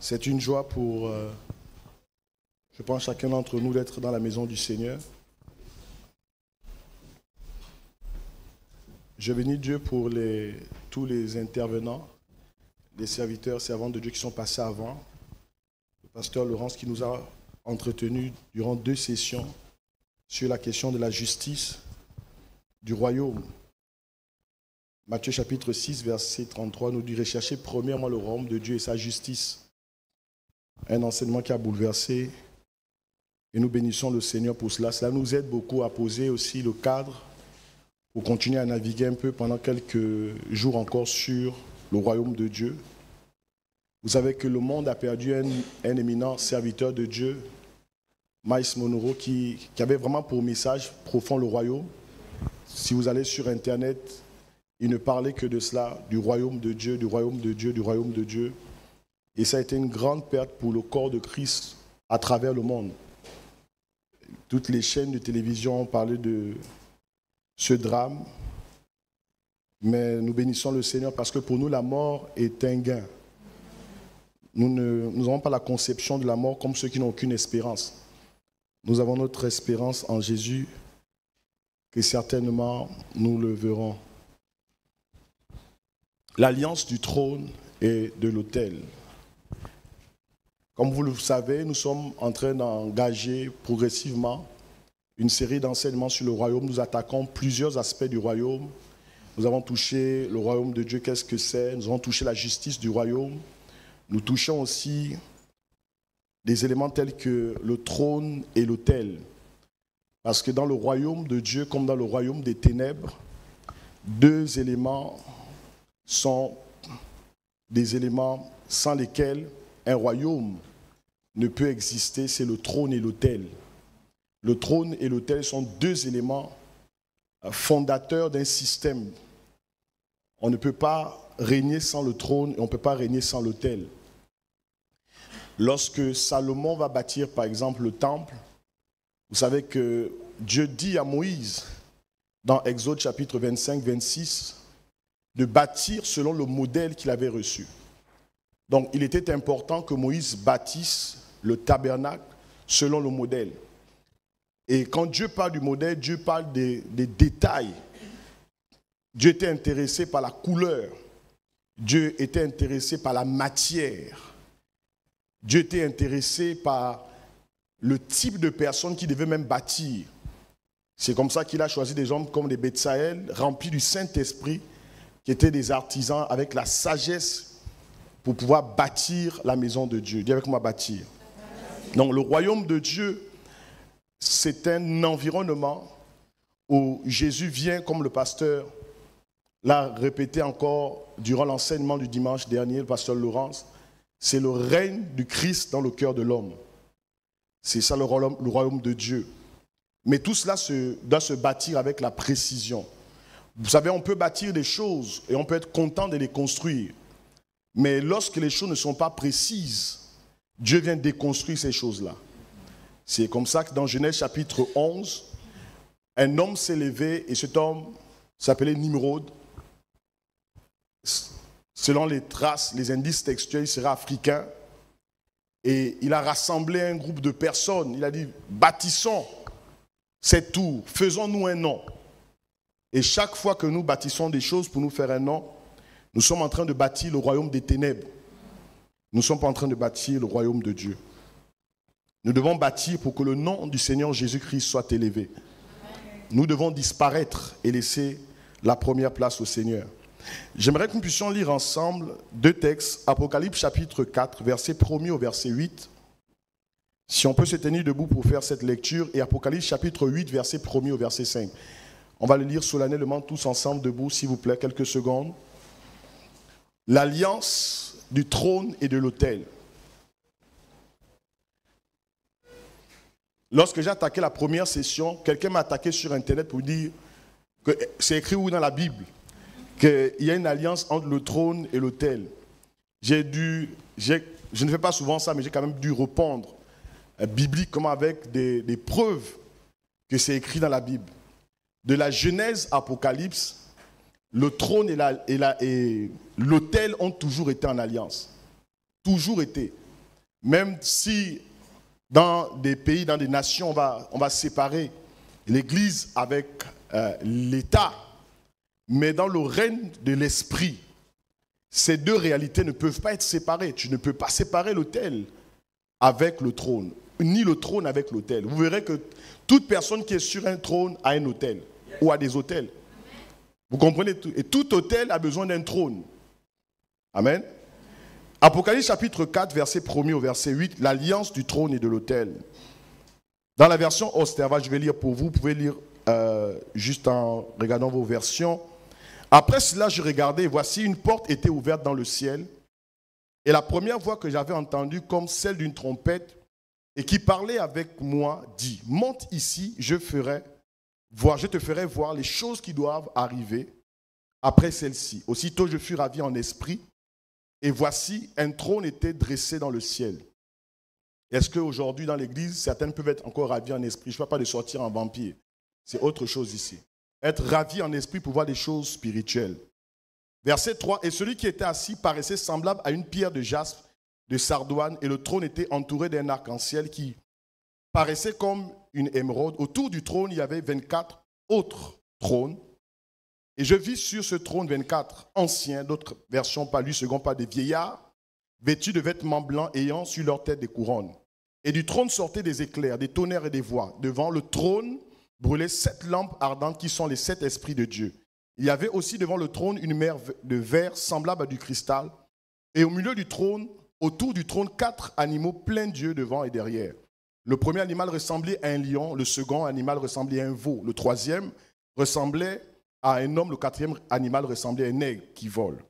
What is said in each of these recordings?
C'est une joie pour, je pense, chacun d'entre nous d'être dans la maison du Seigneur. Je bénis Dieu pour tous les intervenants, les serviteurs, servantes de Dieu qui sont passés avant. Le pasteur Laurence qui nous a entretenus durant 2 sessions sur la question de la justice du royaume. Matthieu chapitre 6, verset 33 nous dit « Recherchez premièrement le royaume de Dieu et sa justice ». Un enseignement qui a bouleversé et nous bénissons le Seigneur pour cela. Cela nous aide beaucoup à poser aussi le cadre pour continuer à naviguer un peu pendant quelques jours encore sur le royaume de Dieu. Vous savez que le monde a perdu un éminent serviteur de Dieu, Myles Munroe, qui avait vraiment pour message profond le royaume. Si vous allez sur Internet, il ne parlait que de cela, du royaume de Dieu, du royaume de Dieu, du royaume de Dieu. Et ça a été une grande perte pour le corps de Christ à travers le monde. Toutes les chaînes de télévision ont parlé de ce drame. Mais nous bénissons le Seigneur parce que pour nous, la mort est un gain. Nous n'avons pas la conception de la mort comme ceux qui n'ont aucune espérance. Nous avons notre espérance en Jésus, que certainement nous le verrons. L'alliance du trône et de l'autel. Comme vous le savez, nous sommes en train d'engager progressivement une série d'enseignements sur le royaume. Nous attaquons plusieurs aspects du royaume. Nous avons touché le royaume de Dieu, qu'est-ce que c'est? Nous avons touché la justice du royaume. Nous touchons aussi des éléments tels que le trône et l'autel. Parce que dans le royaume de Dieu, comme dans le royaume des ténèbres, 2 éléments sont des éléments sans lesquels un royaume ne peut exister, c'est le trône et l'autel. Le trône et l'autel sont 2 éléments fondateurs d'un système. On ne peut pas régner sans le trône et on ne peut pas régner sans l'autel. Lorsque Salomon va bâtir par exemple le temple, vous savez que Dieu dit à Moïse, dans Exode chapitre 25-26, de bâtir selon le modèle qu'il avait reçu. Donc il était important que Moïse bâtisse le tabernacle selon le modèle. Et quand Dieu parle du modèle, Dieu parle des détails. Dieu était intéressé par la couleur. Dieu était intéressé par la matière. Dieu était intéressé par le type de personne qu'il devait même bâtir. C'est comme ça qu'il a choisi des hommes comme les Betsaël, remplis du Saint-Esprit, qui étaient des artisans avec la sagesse pour pouvoir bâtir la maison de Dieu. Dis avec moi, bâtir. Donc le royaume de Dieu, c'est un environnement où Jésus vient, comme le pasteur l'a répété encore durant l'enseignement du dimanche dernier, le pasteur Laurence, c'est le règne du Christ dans le cœur de l'homme. C'est ça le royaume de Dieu. Mais tout cela doit se bâtir avec la précision. Vous savez, on peut bâtir des choses et on peut être content de les construire. Mais lorsque les choses ne sont pas précises, Dieu vient déconstruire ces choses-là. C'est comme ça que dans Genèse chapitre 11, un homme s'est levé et cet homme s'appelait Nimrod. Selon les traces, les indices textuels, il serait africain. Et il a rassemblé un groupe de personnes. Il a dit, bâtissons cette tour, faisons-nous un nom. Et chaque fois que nous bâtissons des choses pour nous faire un nom, nous sommes en train de bâtir le royaume des ténèbres. Nous ne sommes pas en train de bâtir le royaume de Dieu. Nous devons bâtir pour que le nom du Seigneur Jésus-Christ soit élevé. Nous devons disparaître et laisser la première place au Seigneur. J'aimerais que nous puissions lire ensemble 2 textes, Apocalypse chapitre 4, verset 1er au verset 8. Si on peut se tenir debout pour faire cette lecture, et Apocalypse chapitre 8, verset 1er au verset 5. On va le lire solennellement tous ensemble debout, s'il vous plaît, quelques secondes. L'alliance du trône et de l'autel. Lorsque j'ai attaqué la première session, quelqu'un m'a attaqué sur Internet pour dire que c'est écrit où dans la Bible qu'il y a une alliance entre le trône et l'autel. Je ne fais pas souvent ça, mais j'ai quand même dû répondre bibliquement avec des preuves que c'est écrit dans la Bible. De la Genèse Apocalypse, le trône et l'autel ont toujours été en alliance. Toujours été. Même si dans des pays, dans des nations, on va séparer l'Église avec l'État, mais dans le règne de l'Esprit, ces deux réalités ne peuvent pas être séparées. Tu ne peux pas séparer l'autel avec le trône, ni le trône avec l'autel. Vous verrez que toute personne qui est sur un trône a un autel ou a des autels. Vous comprenez tout? Et tout autel a besoin d'un trône. Amen. Apocalypse chapitre 4, verset 1er au verset 8, l'alliance du trône et de l'autel. Dans la version Osterva, je vais lire pour vous, vous pouvez lire juste en regardant vos versions. Après cela, je regardais et voici une porte était ouverte dans le ciel. Et la première voix que j'avais entendue comme celle d'une trompette et qui parlait avec moi dit, monte ici, je te ferai voir les choses qui doivent arriver après celle-ci. Aussitôt je fus ravi en esprit et voici un trône était dressé dans le ciel. Est-ce qu'aujourd'hui dans l'église, certaines peuvent être encore ravies en esprit? Je ne parle pas de sortir en vampire. C'est autre chose ici. Être ravi en esprit pour voir des choses spirituelles. Verset 3, et celui qui était assis paraissait semblable à une pierre de jaspe, de sardoine, et le trône était entouré d'un arc-en-ciel qui paraissait comme une émeraude. Autour du trône, il y avait 24 autres trônes. Et je vis sur ce trône 24 anciens, d'autres versions, pas lui, second, pas des vieillards, vêtus de vêtements blancs, ayant sur leur tête des couronnes. Et du trône sortaient des éclairs, des tonnerres et des voix. Devant le trône brûlaient 7 lampes ardentes qui sont les 7 esprits de Dieu. Il y avait aussi devant le trône une mer de verre semblable à du cristal. Et au milieu du trône, autour du trône, 4 animaux pleins d'yeux devant et derrière. Le premier animal ressemblait à un lion, le second animal ressemblait à un veau, le troisième ressemblait à un homme, le quatrième animal ressemblait à un aigle qui vole.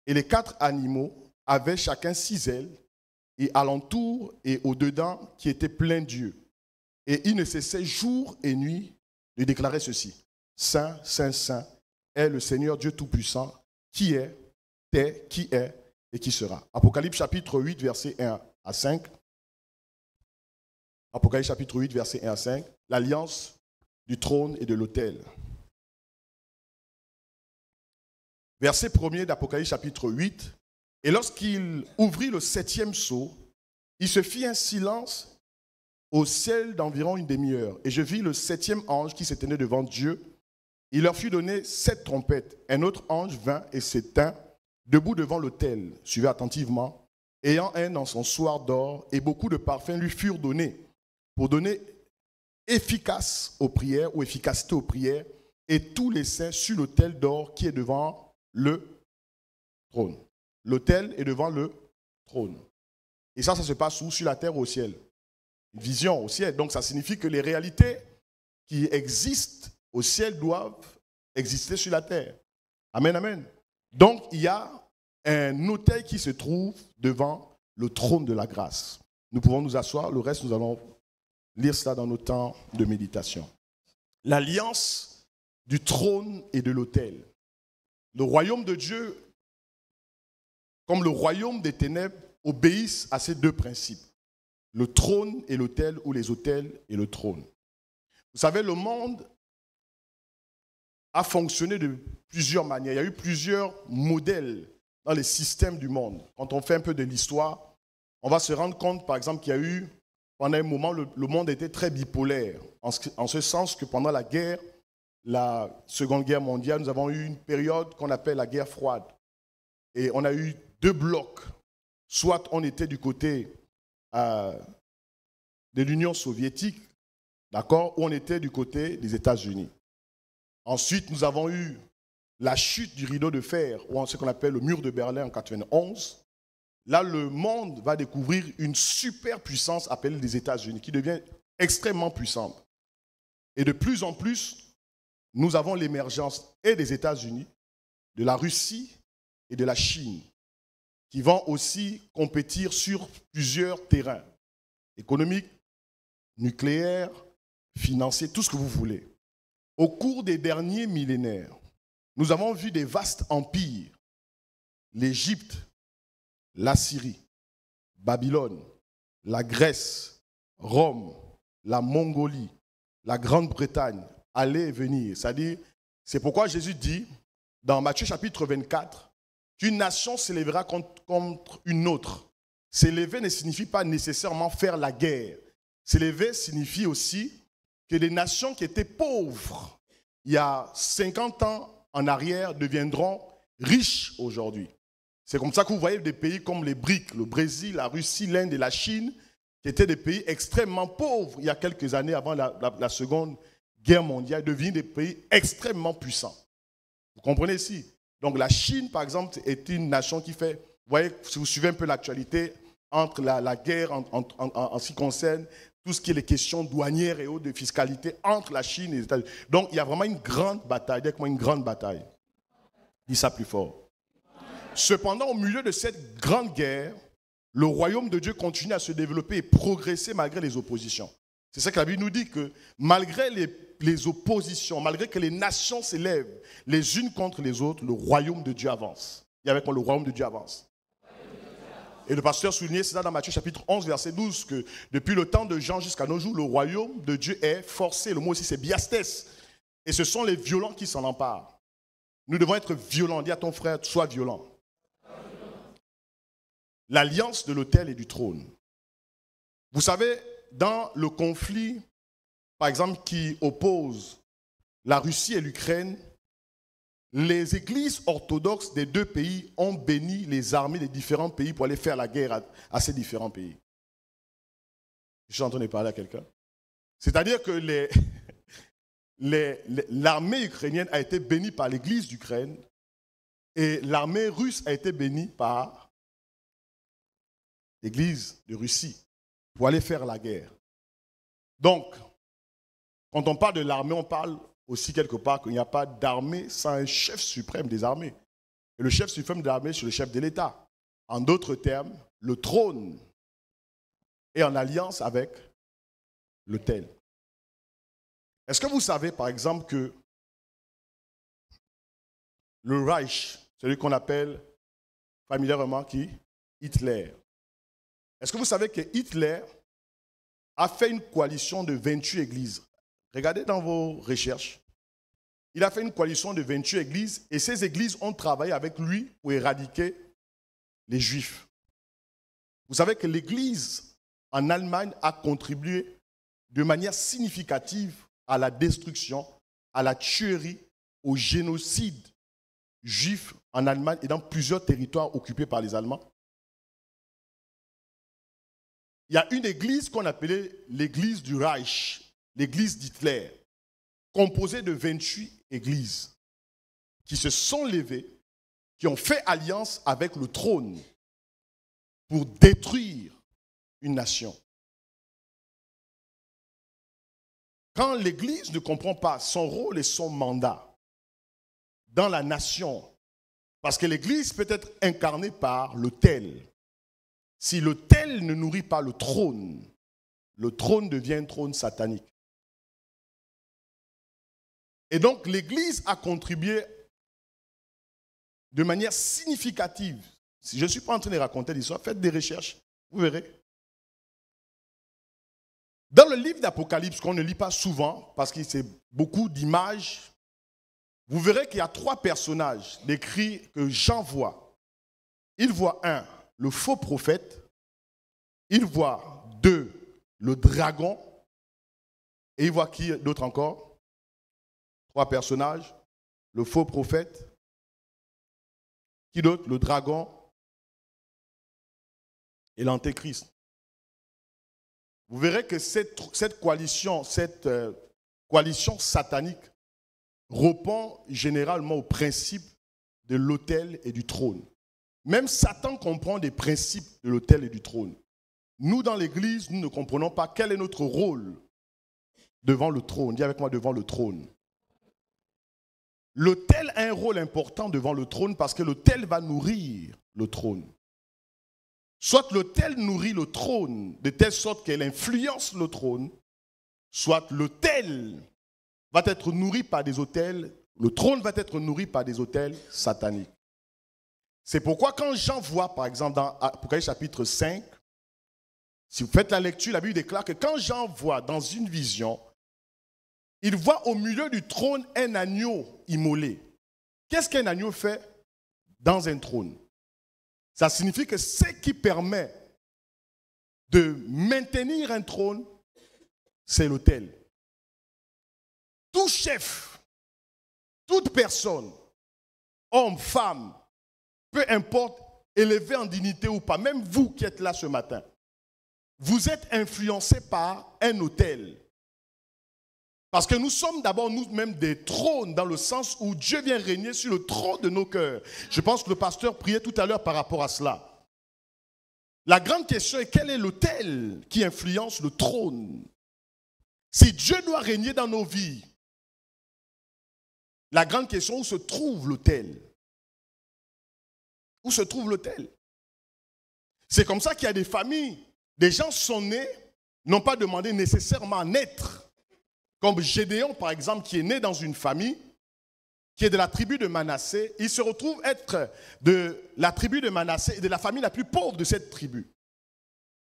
Et les 4 animaux avaient chacun 6 ailes, et alentour et au-dedans qui étaient pleins d'yeux. Et ils ne cessaient jour et nuit de déclarer ceci. Saint, Saint, Saint est le Seigneur Dieu Tout-Puissant, qui est et qui sera. Apocalypse chapitre 8, verset 1 à 5. Apocalypse chapitre 8, verset 1 à 5. L'alliance du trône et de l'autel. Verset 1er d'Apocalypse chapitre 8. Et lorsqu'il ouvrit le 7e sceau, il se fit un silence au ciel d'environ une demi-heure. Et je vis le 7e ange qui s'éteignait devant Dieu. Il leur fut donné 7 trompettes. Un autre ange vint et s'éteint debout devant l'autel, suivez attentivement, ayant un encensoir d'or, et beaucoup de parfums lui furent donnés pour donner efficace aux prières ou efficacité aux prières, et tous les saints sur l'autel d'or qui est devant le trône. L'autel est devant le trône. Et ça se passe où? Sur la terre ou au ciel? Une vision au ciel. Donc ça signifie que les réalités qui existent au ciel doivent exister sur la terre. Amen, amen. Donc il y a un autel qui se trouve devant le trône de la grâce. Nous pouvons nous asseoir. Le reste, nous allons lire cela dans nos temps de méditation. L'alliance du trône et de l'autel. Le royaume de Dieu, comme le royaume des ténèbres, obéissent à ces 2 principes. Le trône et l'autel, ou les autels et le trône. Vous savez, le monde a fonctionné de plusieurs manières. Il y a eu plusieurs modèles dans les systèmes du monde. Quand on fait un peu de l'histoire, on va se rendre compte, par exemple, qu'il y a eu, pendant un moment, le monde était très bipolaire. En ce sens que pendant la Seconde Guerre mondiale, nous avons eu une période qu'on appelle la guerre froide. Et on a eu 2 blocs. Soit on était du côté de l'Union soviétique, d'accord, ou on était du côté des États-Unis. Ensuite, nous avons eu la chute du rideau de fer, ou ce qu'on appelle le mur de Berlin en 1991. Là, le monde va découvrir une superpuissance appelée les États-Unis, qui devient extrêmement puissante. Et de plus en plus, nous avons l'émergence et des États-Unis, de la Russie et de la Chine, qui vont aussi compétir sur plusieurs terrains, économiques, nucléaires, financiers, tout ce que vous voulez. Au cours des derniers millénaires, nous avons vu des vastes empires, l'Égypte, la Syrie, Babylone, la Grèce, Rome, la Mongolie, la Grande-Bretagne, aller et venir. C'est-à-dire, c'est pourquoi Jésus dit, dans Matthieu chapitre 24, qu'une nation s'élèvera contre une autre S'élever ne signifie pas nécessairement faire la guerre. S'élever signifie aussi que les nations qui étaient pauvres il y a 50 ans en arrière deviendront riches aujourd'hui. C'est comme ça que vous voyez des pays comme les BRIC, le Brésil, la Russie, l'Inde et la Chine, qui étaient des pays extrêmement pauvres il y a quelques années avant la Seconde Guerre mondiale, deviennent des pays extrêmement puissants. Vous comprenez ici? Donc la Chine, par exemple, est une nation qui fait, vous voyez, si vous suivez un peu l'actualité, entre la guerre en ce qui concerne tout ce qui est les questions douanières et autres de fiscalité entre la Chine et les États-Unis. Donc il y a vraiment une grande bataille, dis-moi une grande bataille. Dis ça plus fort. Cependant, au milieu de cette grande guerre, le royaume de Dieu continue à se développer et progresser malgré les oppositions. C'est ça que la Bible nous dit, que malgré les oppositions, malgré que les nations s'élèvent les unes contre les autres, le royaume de Dieu avance. Et avec moi, le royaume de Dieu avance. Et le pasteur soulignait ça dans Matthieu chapitre 11, verset 12, que depuis le temps de Jean jusqu'à nos jours, le royaume de Dieu est forcé. Le mot ici, c'est biastes. Et ce sont les violents qui s'en emparent. Nous devons être violents. Dis à ton frère, sois violent. L'alliance de l'autel et du trône. Vous savez, dans le conflit, par exemple, qui oppose la Russie et l'Ukraine, les églises orthodoxes des deux pays ont béni les armées des différents pays pour aller faire la guerre à ces différents pays. Je suis en train de parler à quelqu'un. C'est-à-dire que l'armée ukrainienne a été bénie par l'église d'Ukraine et l'armée russe a été bénie par l'église de Russie pour aller faire la guerre. Donc, quand on parle de l'armée, on parle aussi quelque part qu'il n'y a pas d'armée sans un chef suprême des armées. Et le chef suprême des armées, c'est le chef de l'État. En d'autres termes, le trône est en alliance avec l'autel. Est-ce que vous savez, par exemple, que le Reich, celui qu'on appelle familièrement qui? Hitler. Est-ce que vous savez que Hitler a fait une coalition de 28 églises? Regardez dans vos recherches. Il a fait une coalition de 28 églises et ces églises ont travaillé avec lui pour éradiquer les Juifs. Vous savez que l'Église en Allemagne a contribué de manière significative à la destruction, à la tuerie, au génocide juif en Allemagne et dans plusieurs territoires occupés par les Allemands. Il y a une église qu'on appelait l'église du Reich, l'église d'Hitler, composée de 28 églises qui se sont levées, qui ont fait alliance avec le trône pour détruire une nation. Quand l'église ne comprend pas son rôle et son mandat dans la nation, parce que l'église peut être incarnée par l'autel. Si l'autel ne nourrit pas le trône devient un trône satanique. Et donc l'Église a contribué de manière significative. Si je ne suis pas en train de raconter l'histoire, faites des recherches, vous verrez. Dans le livre d'Apocalypse, qu'on ne lit pas souvent, parce que c'est beaucoup d'images, vous verrez qu'il y a 3 personnages décrits que Jean voit. Il voit 1, le faux prophète. Il voit 2, le dragon. Et il voit qui d'autre encore? 3 personnages. Le faux prophète. Qui d'autre? Le dragon. Et l'antéchrist. Vous verrez que cette coalition satanique répond généralement au principe de l'autel et du trône. Même Satan comprend des principes de l'autel et du trône. Nous, dans l'Église, nous ne comprenons pas quel est notre rôle devant le trône. Dis avec moi, devant le trône. L'autel a un rôle important devant le trône parce que l'autel va nourrir le trône. Soit l'autel nourrit le trône de telle sorte qu'elle influence le trône, soit l'autel va être nourri par des autels, le trône va être nourri par des autels sataniques. C'est pourquoi quand Jean voit, par exemple, dans Apocalypse chapitre 5, si vous faites la lecture, la Bible déclare que quand Jean voit dans une vision, il voit au milieu du trône un agneau immolé. Qu'est-ce qu'un agneau fait dans un trône? Ça signifie que ce qui permet de maintenir un trône, c'est l'autel. Tout chef, toute personne, homme, femme, peu importe, élevé en dignité ou pas, même vous qui êtes là ce matin, vous êtes influencé par un autel. Parce que nous sommes d'abord nous-mêmes des trônes dans le sens où Dieu vient régner sur le trône de nos cœurs. Je pense que le pasteur priait tout à l'heure par rapport à cela. La grande question est quel est l'autel qui influence le trône? Si Dieu doit régner dans nos vies, la grande question, où se trouve l'autel? Où se trouve l'autel? C'est comme ça qu'il y a des familles, des gens sont nés, n'ont pas demandé nécessairement à naître. Comme Gédéon, par exemple, qui est né dans une famille, qui est de la tribu de Manassé, il se retrouve être de la tribu de Manassé et de la famille la plus pauvre de cette tribu.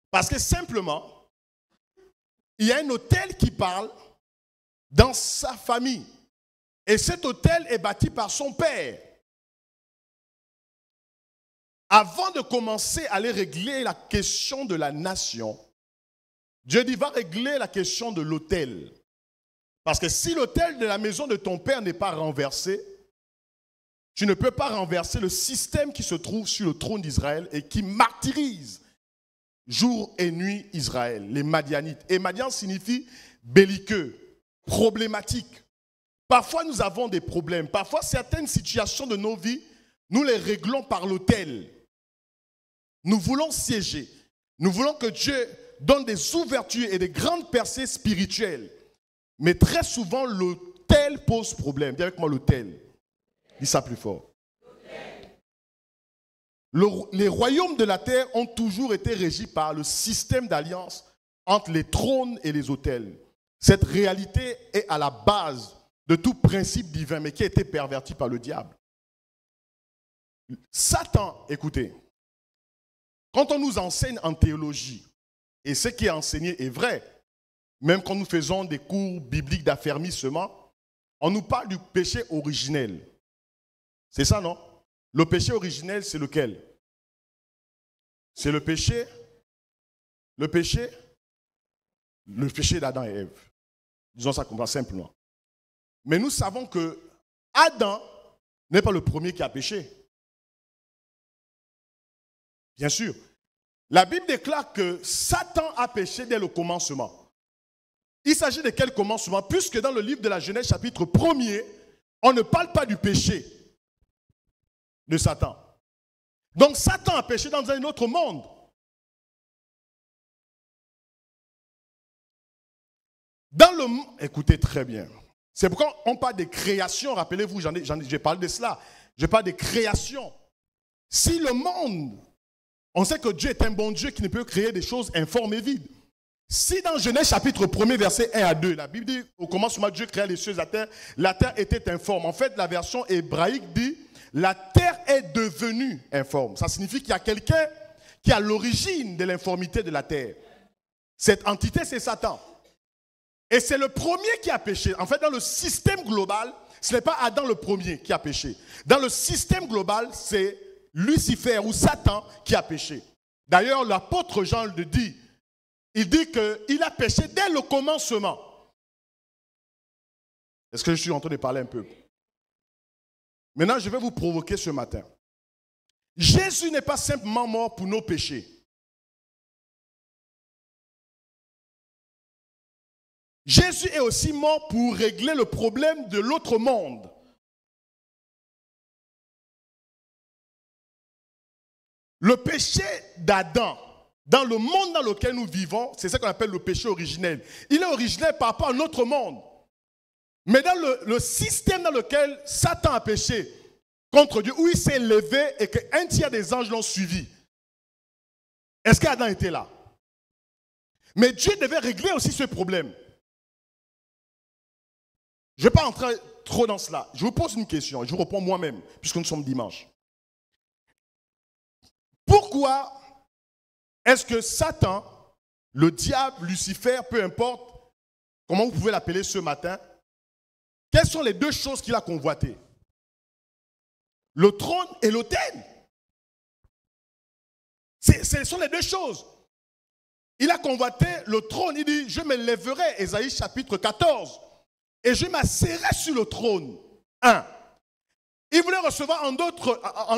Parce que simplement, il y a un autel qui parle dans sa famille. Et cet autel est bâti par son père. Avant de commencer à aller régler la question de la nation, Dieu dit, va régler la question de l'autel. Parce que si l'autel de la maison de ton père n'est pas renversé, tu ne peux pas renverser le système qui se trouve sur le trône d'Israël et qui martyrise jour et nuit Israël, les Madianites. Et Madian signifie belliqueux, problématique. Parfois nous avons des problèmes. Parfois certaines situations de nos vies, nous les réglons par l'autel. Nous voulons siéger. Nous voulons que Dieu donne des ouvertures et des grandes percées spirituelles. Mais très souvent, l'autel pose problème. Dis avec moi l'autel. Dis ça plus fort. Les royaumes de la terre ont toujours été régis par le système d'alliance entre les trônes et les autels. Cette réalité est à la base de tout principe divin, mais qui a été perverti par le diable. Satan, écoutez, quand on nous enseigne en théologie, et ce qui est enseigné est vrai, même quand nous faisons des cours bibliques d'affermissement, on nous parle du péché originel. C'est ça, non? Le péché originel, c'est lequel? C'est le péché d'Adam et Ève. Disons ça comme ça simplement. Mais nous savons que Adam n'est pas le premier qui a péché. Bien sûr. La Bible déclare que Satan a péché dès le commencement. Il s'agit de quel commencement? Puisque dans le livre de la Genèse, chapitre 1er, on ne parle pas du péché de Satan. Donc Satan a péché dans un autre monde. Écoutez très bien. C'est pourquoi on parle de création. Rappelez-vous, j'ai parlé de cela. Je parle de création. Si le monde, on sait que Dieu est un bon Dieu qui ne peut créer des choses informes et vides. Si dans Genèse chapitre 1er, verset 1 à 2, la Bible dit, au commencement Dieu créa les cieux et la terre était informe. En fait, la version hébraïque dit, la terre est devenue informe. Ça signifie qu'il y a quelqu'un qui est à l'origine de l'informité de la terre. Cette entité, c'est Satan. Et c'est le premier qui a péché. En fait, dans le système global, ce n'est pas Adam le premier qui a péché. Dans le système global, c'est Lucifer ou Satan qui a péché. D'ailleurs, l'apôtre Jean le dit. Il dit qu'il a péché dès le commencement. Est-ce que je suis en train de parler un peu? Maintenant, je vais vous provoquer ce matin. Jésus n'est pas simplement mort pour nos péchés. Jésus est aussi mort pour régler le problème de l'autre monde. Le péché d'Adam, dans le monde dans lequel nous vivons, c'est ce qu'on appelle le péché originel. Il est originel par rapport à notre monde. Mais dans le système dans lequel Satan a péché contre Dieu, où il s'est levé et qu'un tiers des anges l'ont suivi, est-ce qu'Adam était là? Mais Dieu devait régler aussi ce problème. Je ne vais pas entrer trop dans cela. Je vous pose une question, je vous réponds moi-même, puisque nous sommes dimanche. Pourquoi est-ce que Satan, le diable, Lucifer, peu importe, comment vous pouvez l'appeler ce matin, quelles sont les deux choses qu'il a convoitées? Le trône et l'autel. Ce sont les deux choses. Il a convoité le trône. Il dit, je me lèverai, Ésaïe chapitre 14, et je m'asserai sur le trône. 1. Il voulait recevoir en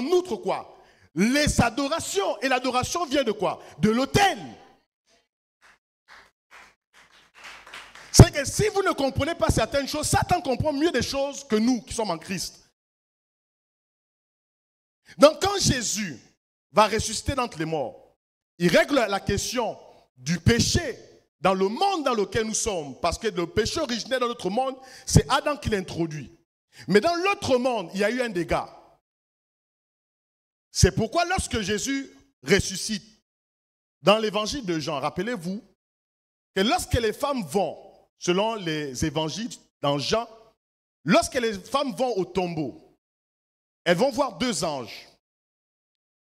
outre quoi? Les adorations. Et l'adoration vient de quoi? De l'autel. C'est que si vous ne comprenez pas certaines choses, Satan comprend mieux des choses que nous qui sommes en Christ. Donc quand Jésus va ressusciter d'entre les morts, il règle la question du péché dans le monde dans lequel nous sommes. Parce que le péché originaire dans notre monde, c'est Adam qui l'introduit. Mais dans l'autre monde, il y a eu un dégât. C'est pourquoi lorsque Jésus ressuscite, dans l'évangile de Jean, rappelez-vous que lorsque les femmes vont, selon les évangiles dans Jean, lorsque les femmes vont au tombeau, elles vont voir deux anges.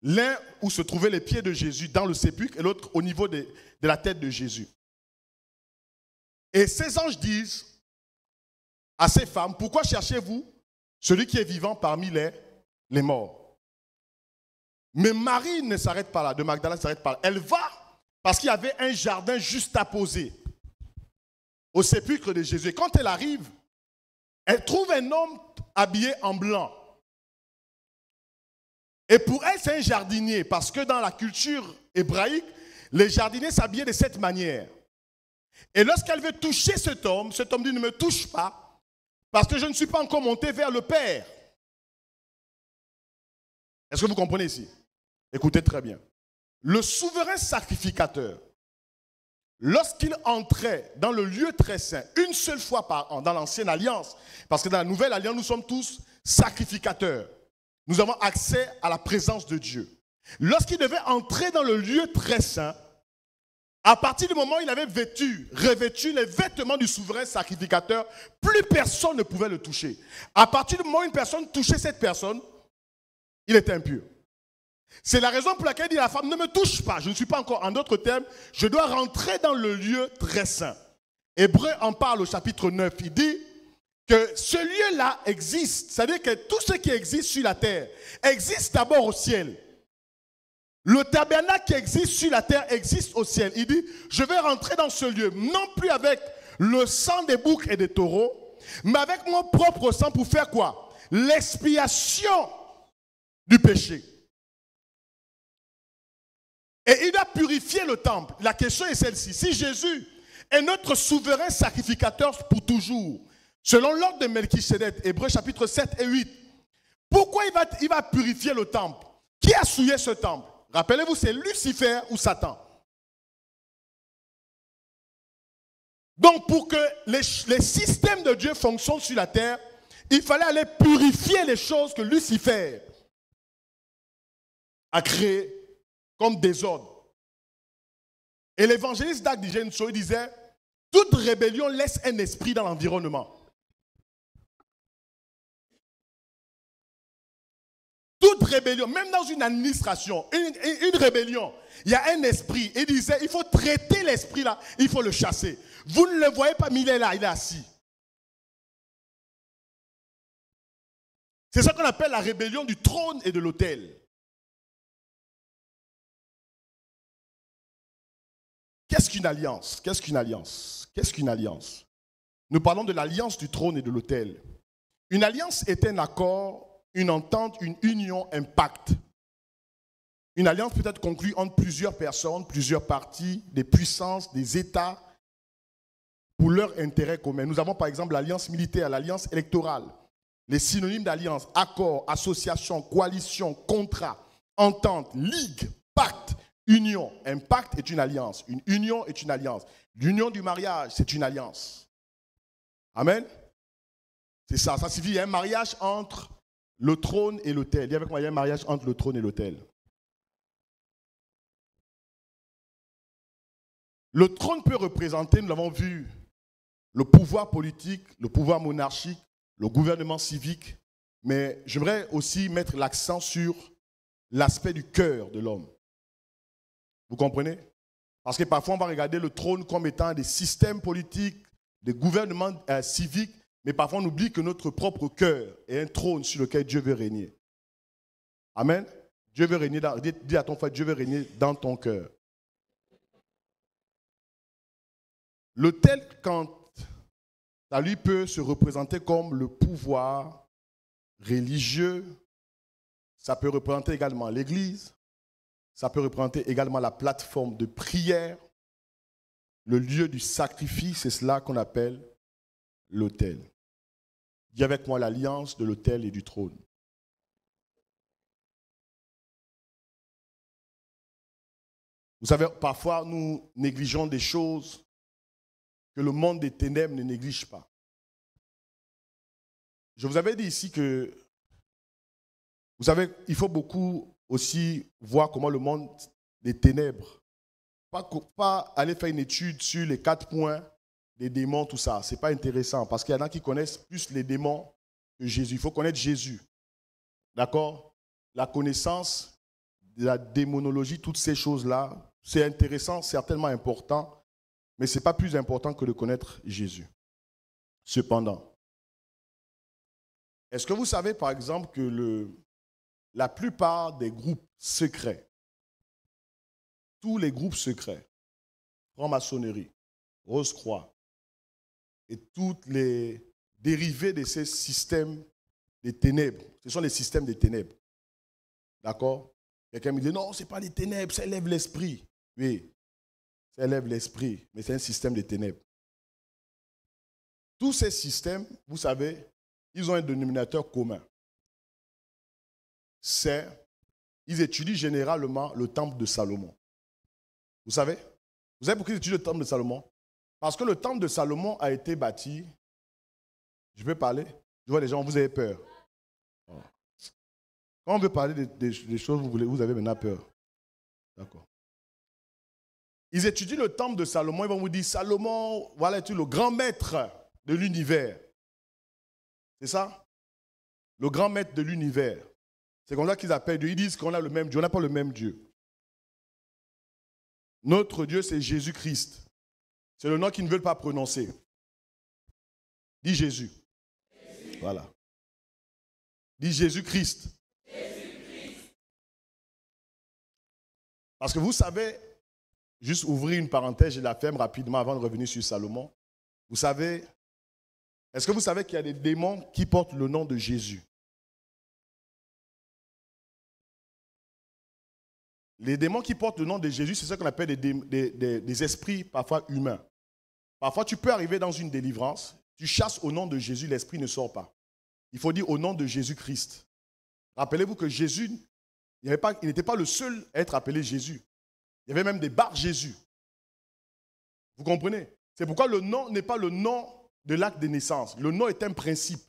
L'un où se trouvaient les pieds de Jésus dans le sépulcre et l'autre au niveau de la tête de Jésus. Et ces anges disent à ces femmes, pourquoi cherchez-vous celui qui est vivant parmi les morts? Mais Marie ne s'arrête pas là, de Magdala ne s'arrête pas là. Elle va parce qu'il y avait un jardin juste à poser au sépulcre de Jésus. Et quand elle arrive, elle trouve un homme habillé en blanc. Et pour elle, c'est un jardinier, parce que dans la culture hébraïque, les jardiniers s'habillaient de cette manière. Et lorsqu'elle veut toucher cet homme dit, ne me touche pas, parce que je ne suis pas encore monté vers le Père. Est-ce que vous comprenez ici? Écoutez très bien. Le souverain sacrificateur, lorsqu'il entrait dans le lieu très saint, une seule fois par an, dans l'ancienne alliance, parce que dans la nouvelle alliance, nous sommes tous sacrificateurs. Nous avons accès à la présence de Dieu. Lorsqu'il devait entrer dans le lieu très saint, à partir du moment où il avait revêtu les vêtements du souverain sacrificateur, plus personne ne pouvait le toucher. À partir du moment où une personne touchait cette personne, il était impur. C'est la raison pour laquelle il dit à la femme, ne me touche pas, je ne suis pas encore, en d'autres termes, je dois rentrer dans le lieu très saint. Hébreu en parle au chapitre 9, il dit que ce lieu-là existe, c'est-à-dire que tout ce qui existe sur la terre existe d'abord au ciel. Le tabernacle qui existe sur la terre existe au ciel. Il dit, je vais rentrer dans ce lieu, non plus avec le sang des boucs et des taureaux, mais avec mon propre sang pour faire quoi? L'expiation du péché. Et il a purifié le temple. La question est celle-ci. Si Jésus est notre souverain sacrificateur pour toujours, selon l'ordre de Melchisédek, Hébreux chapitre 7 et 8, pourquoi il va purifier le temple? Qui a souillé ce temple? Rappelez-vous, c'est Lucifer ou Satan. Donc, pour que les systèmes de Dieu fonctionnent sur la terre, il fallait aller purifier les choses que Lucifer a créées comme désordre. Et l'évangéliste Dag Dijensho, il disait, toute rébellion laisse un esprit dans l'environnement. Toute rébellion, même dans une administration, une rébellion, il y a un esprit. Il disait, il faut traiter l'esprit là, il faut le chasser. Vous ne le voyez pas, mais il est là, il est assis. C'est ce qu'on appelle la rébellion du trône et de l'autel. Qu'est-ce qu'une alliance? Qu'est-ce qu'une alliance? Qu'est-ce qu'une alliance? Nous parlons de l'alliance du trône et de l'autel. Une alliance est un accord, une entente, une union, un pacte. Une alliance peut être conclue entre plusieurs personnes, plusieurs partis, des puissances, des États, pour leur intérêt commun. Nous avons par exemple l'alliance militaire, l'alliance électorale, les synonymes d'alliance, accord, association, coalition, contrat, entente, ligue, pacte, union. Un pacte est une alliance, une union est une alliance. L'union du mariage, c'est une alliance. Amen. C'est ça, ça signifie qu'il y a un mariage entre le trône et l'autel. Dis avec moi, il y a un mariage entre le trône et l'autel. Le trône peut représenter, nous l'avons vu, le pouvoir politique, le pouvoir monarchique, le gouvernement civique, mais j'aimerais aussi mettre l'accent sur l'aspect du cœur de l'homme. Vous comprenez? Parce que parfois on va regarder le trône comme étant des systèmes politiques, des gouvernements civiques, mais parfois on oublie que notre propre cœur est un trône sur lequel Dieu veut régner. Amen. Dieu veut régner, dis à ton frère, Dieu veut régner dans ton cœur. L'autel, ça lui peut se représenter comme le pouvoir religieux. Ça peut représenter également l'Église. Ça peut représenter également la plateforme de prière. Le lieu du sacrifice, c'est cela qu'on appelle l'autel. Dis avec moi l'alliance de l'autel et du trône. Vous savez, parfois nous négligeons des choses que le monde des ténèbres ne néglige pas. Je vous avais dit ici que, vous savez, il faut beaucoup aussi voir comment le monde des ténèbres, pas aller faire une étude sur les 4 points des démons, tout ça. Ce n'est pas intéressant parce qu'il y en a qui connaissent plus les démons que Jésus. Il faut connaître Jésus. D'accord? La connaissance de la démonologie, toutes ces choses-là, c'est intéressant, certainement important, mais ce n'est pas plus important que de connaître Jésus. Cependant, est-ce que vous savez par exemple que la plupart des groupes secrets, tous les groupes secrets, franc-maçonnerie, Rose-Croix, et toutes les dérivés de ces systèmes des ténèbres, ce sont les systèmes des ténèbres. D'accord? Quelqu'un me dit, non, ce n'est pas les ténèbres, ça élève l'esprit. Oui, ça élève l'esprit, mais c'est un système des ténèbres. Tous ces systèmes, vous savez, ils ont un dénominateur commun. Ils étudient généralement le temple de Salomon. Vous savez pourquoi ils étudient le temple de Salomon? Parce que le temple de Salomon a été bâti. Je peux parler? Je vois les gens, vous avez peur. Quand on veut parler des choses, vous avez maintenant peur. D'accord. Ils étudient le temple de Salomon, ils vont vous dire, Salomon, voilà, tu es le grand maître de l'univers. C'est ça? Le grand maître de l'univers. C'est comme ça qu'ils appellent Dieu. Ils disent qu'on a le même Dieu. On n'a pas le même Dieu. Notre Dieu, c'est Jésus-Christ. C'est le nom qu'ils ne veulent pas prononcer. Dis Jésus. Jésus. Voilà. Dis Jésus-Christ. Jésus-Christ. Parce que vous savez, juste ouvrir une parenthèse, je la ferme rapidement avant de revenir sur Salomon. Vous savez, est-ce que vous savez qu'il y a des démons qui portent le nom de Jésus? Les démons qui portent le nom de Jésus, c'est ce qu'on appelle des esprits parfois humains. Parfois, tu peux arriver dans une délivrance, tu chasses au nom de Jésus, l'esprit ne sort pas. Il faut dire au nom de Jésus-Christ. Rappelez-vous que Jésus, il n'était pas le seul à être appelé Jésus. Il y avait même des Bar Jésus. Vous comprenez? C'est pourquoi le nom n'est pas le nom de l'acte de naissance. Le nom est un principe.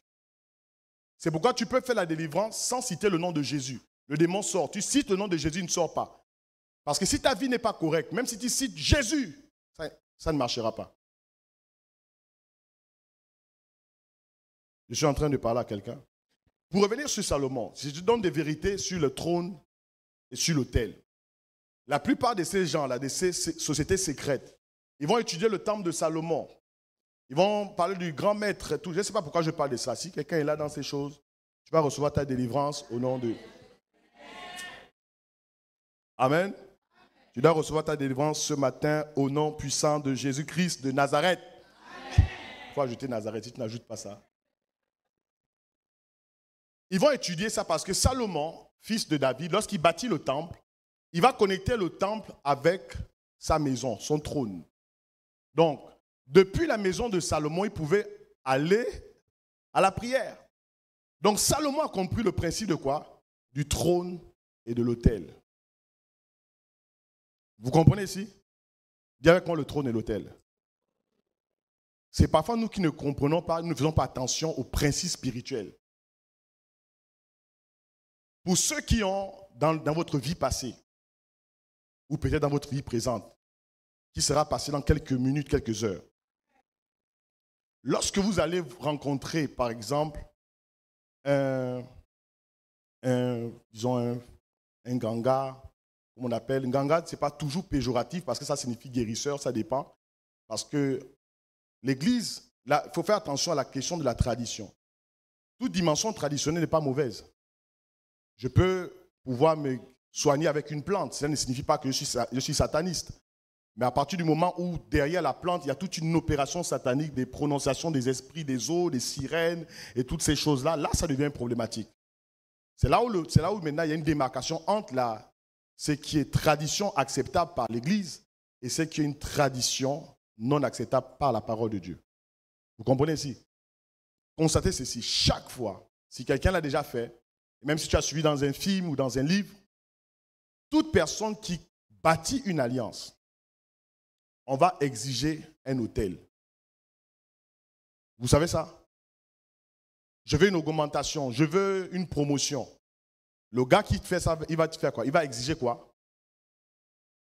C'est pourquoi tu peux faire la délivrance sans citer le nom de Jésus. Le démon sort. Tu cites le nom de Jésus, il ne sort pas. Parce que si ta vie n'est pas correcte, même si tu cites Jésus, ça ne marchera pas. Je suis en train de parler à quelqu'un. Pour revenir sur Salomon, si je donne des vérités sur le trône et sur l'autel, la plupart de ces gens-là, de ces sociétés secrètes, ils vont étudier le temple de Salomon. Ils vont parler du grand maître. Tout. Je ne sais pas pourquoi je parle de ça. Si quelqu'un est là dans ces choses, tu vas recevoir ta délivrance au nom de... Amen. Tu dois recevoir ta délivrance ce matin au nom puissant de Jésus-Christ de Nazareth. Il faut ajouter Nazareth si tu n'ajoutes pas ça. Ils vont étudier ça parce que Salomon, fils de David, lorsqu'il bâtit le temple, il va connecter le temple avec sa maison, son trône. Donc, depuis la maison de Salomon, il pouvait aller à la prière. Donc, Salomon a compris le principe de quoi? Du trône et de l'autel. Vous comprenez ici? Dis avec moi le trône et l'autel. C'est parfois nous qui ne comprenons pas, nous ne faisons pas attention aux principes spirituels. Pour ceux qui ont, dans votre vie passée, ou peut-être dans votre vie présente, qui sera passée dans quelques minutes, quelques heures, lorsque vous allez rencontrer, par exemple, un ganga, comme on appelle, un ganga, ce n'est pas toujours péjoratif parce que ça signifie guérisseur, ça dépend. Parce que l'Église, il faut faire attention à la question de la tradition. Toute dimension traditionnelle n'est pas mauvaise. Je peux pouvoir me soigner avec une plante, ça ne signifie pas que je suis sataniste. Mais à partir du moment où derrière la plante, il y a toute une opération satanique, des prononciations des esprits, des eaux, des sirènes et toutes ces choses-là, là, ça devient problématique. C'est là où maintenant il y a une démarcation entre ce qui est tradition acceptable par l'Église et ce qui est une tradition non acceptable par la parole de Dieu. Vous comprenez ici? Constatez ceci, chaque fois, si quelqu'un l'a déjà fait, même si tu as suivi dans un film ou dans un livre, toute personne qui bâtit une alliance, on va exiger un autel. Vous savez ça? Je veux une augmentation, je veux une promotion. Le gars qui te fait ça, il va te faire quoi? Il va exiger quoi?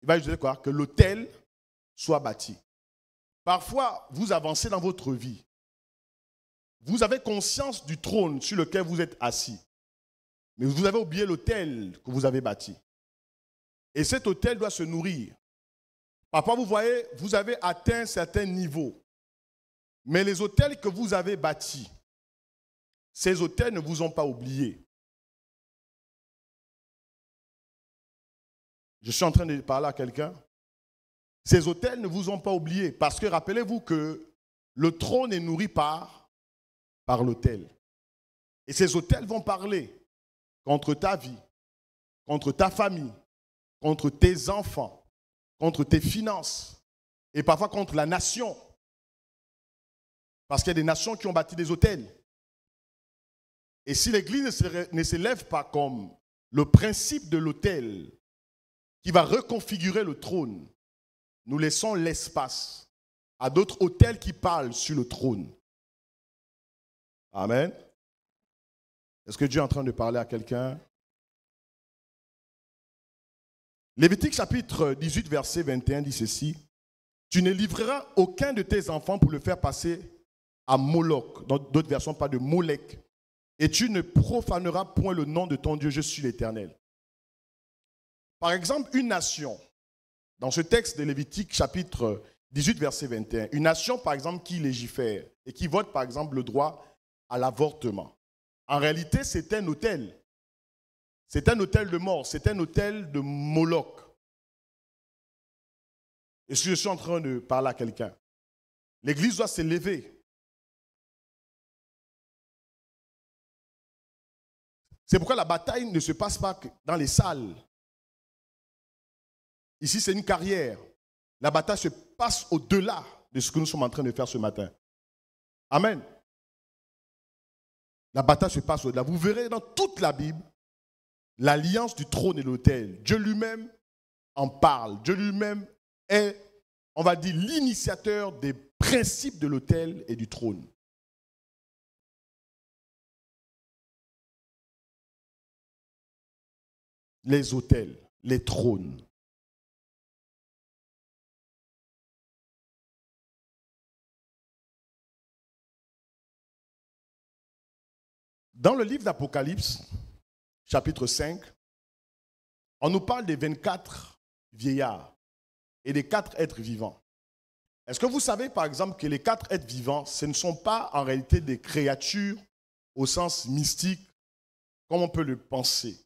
Il va exiger quoi? Que l'autel soit bâti. Parfois, vous avancez dans votre vie. Vous avez conscience du trône sur lequel vous êtes assis. Mais vous avez oublié l'autel que vous avez bâti. Et cet autel doit se nourrir. Parfois, vous voyez, vous avez atteint certains niveaux. Mais les autels que vous avez bâtis, ces autels ne vous ont pas oublié. Je suis en train de parler à quelqu'un. Ces autels ne vous ont pas oublié. Parce que rappelez-vous que le trône est nourri par l'autel. Et ces autels vont parler contre ta vie, contre ta famille, contre tes enfants, contre tes finances et parfois contre la nation. Parce qu'il y a des nations qui ont bâti des autels. Et si l'Église ne s'élève pas comme le principe de l'autel qui va reconfigurer le trône, nous laissons l'espace à d'autres autels qui parlent sur le trône. Amen. Est-ce que Dieu est en train de parler à quelqu'un? Lévitique chapitre 18, verset 21 dit ceci. Tu ne livreras aucun de tes enfants pour le faire passer à Moloch. Dans d'autres versions, pas de Molech. Et tu ne profaneras point le nom de ton Dieu, je suis l'Éternel. Par exemple, une nation, dans ce texte de Lévitique chapitre 18, verset 21, une nation, par exemple, qui légifère et qui vote, par exemple, le droit à l'avortement. En réalité, c'est un autel. C'est un autel de mort, c'est un autel de Moloch. Et si je suis en train de parler à quelqu'un, l'Église doit s'élever. C'est pourquoi la bataille ne se passe pas dans les salles. Ici, c'est une carrière. La bataille se passe au-delà de ce que nous sommes en train de faire ce matin. Amen. La bataille se passe au-delà. Vous verrez dans toute la Bible l'alliance du trône et de l'autel. Dieu lui-même en parle. Dieu lui-même est, on va dire, l'initiateur des principes de l'autel et du trône. Les autels, les trônes. Dans le livre d'Apocalypse, chapitre 5, on nous parle des 24 vieillards et des 4 êtres vivants. Est-ce que vous savez, par exemple, que les 4 êtres vivants, ce ne sont pas en réalité des créatures au sens mystique, comme on peut le penser.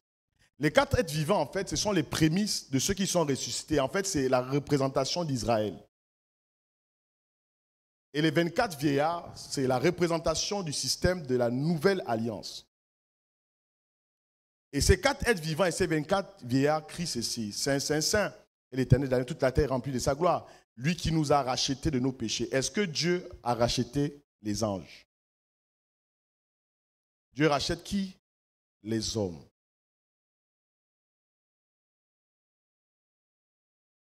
Les 4 êtres vivants, en fait, ce sont les prémices de ceux qui sont ressuscités. En fait, c'est la représentation d'Israël. Et les 24 vieillards, c'est la représentation du système de la nouvelle alliance. Et ces 4 êtres vivants et ces 24 vieillards crient ceci: Saint, Saint, Saint, et l'Éternel dans toute la terre remplie de sa gloire, lui qui nous a rachetés de nos péchés. Est-ce que Dieu a racheté les anges? Dieu rachète qui? Les hommes.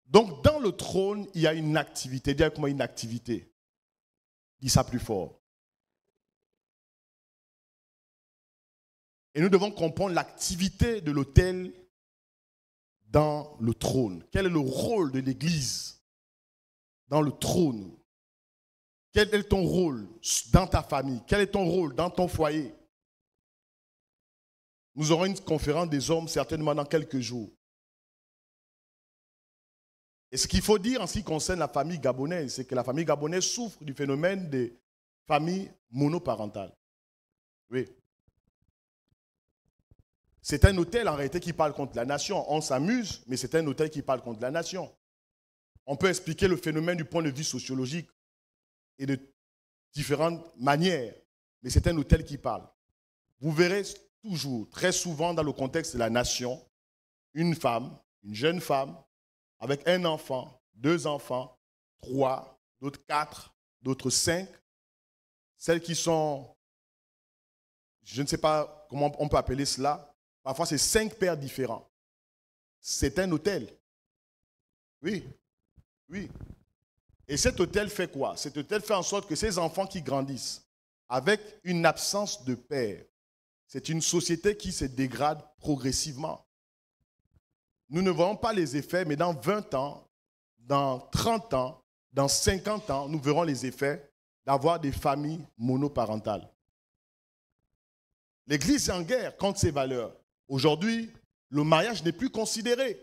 Donc, dans le trône, il y a une activité. Dis comment une activité. Dis ça plus fort. Et nous devons comprendre l'activité de l'autel dans le trône. Quel est le rôle de l'Église dans le trône? Quel est ton rôle dans ta famille? Quel est ton rôle dans ton foyer? Nous aurons une conférence des hommes certainement dans quelques jours. Et ce qu'il faut dire en ce qui concerne la famille gabonaise, c'est que la famille gabonaise souffre du phénomène des familles monoparentales. Oui. C'est un autel en réalité qui parle contre la nation. On s'amuse, mais c'est un autel qui parle contre la nation. On peut expliquer le phénomène du point de vue sociologique et de différentes manières, mais c'est un hôtel qui parle. Vous verrez toujours, très souvent dans le contexte de la nation, une femme, une jeune femme, avec un enfant, 2 enfants, 3, d'autres 4, d'autres 5, celles qui sont, je ne sais pas comment on peut appeler cela, parfois c'est 5 pères différents. C'est un hôtel. Oui, oui. Et cet hôtel fait quoi? Cet hôtel fait en sorte que ces enfants qui grandissent avec une absence de père, c'est une société qui se dégrade progressivement. Nous ne voyons pas les effets, mais dans 20 ans, dans 30 ans, dans 50 ans, nous verrons les effets d'avoir des familles monoparentales. L'Église est en guerre contre ces valeurs. Aujourd'hui, le mariage n'est plus considéré.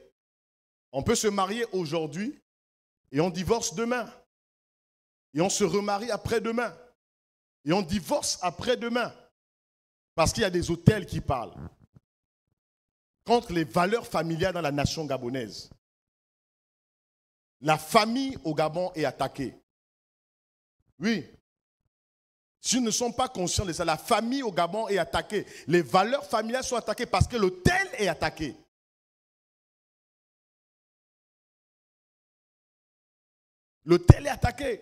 On peut se marier aujourd'hui et on divorce demain. Et on se remarie après-demain. Et on divorce après-demain. Parce qu'il y a des hôtels qui parlent contre les valeurs familiales dans la nation gabonaise. La famille au Gabon est attaquée. Oui. Si nous ne sommes pas conscients de ça, la famille au Gabon est attaquée. Les valeurs familiales sont attaquées parce que l'hôtel est attaqué. L'hôtel est attaqué.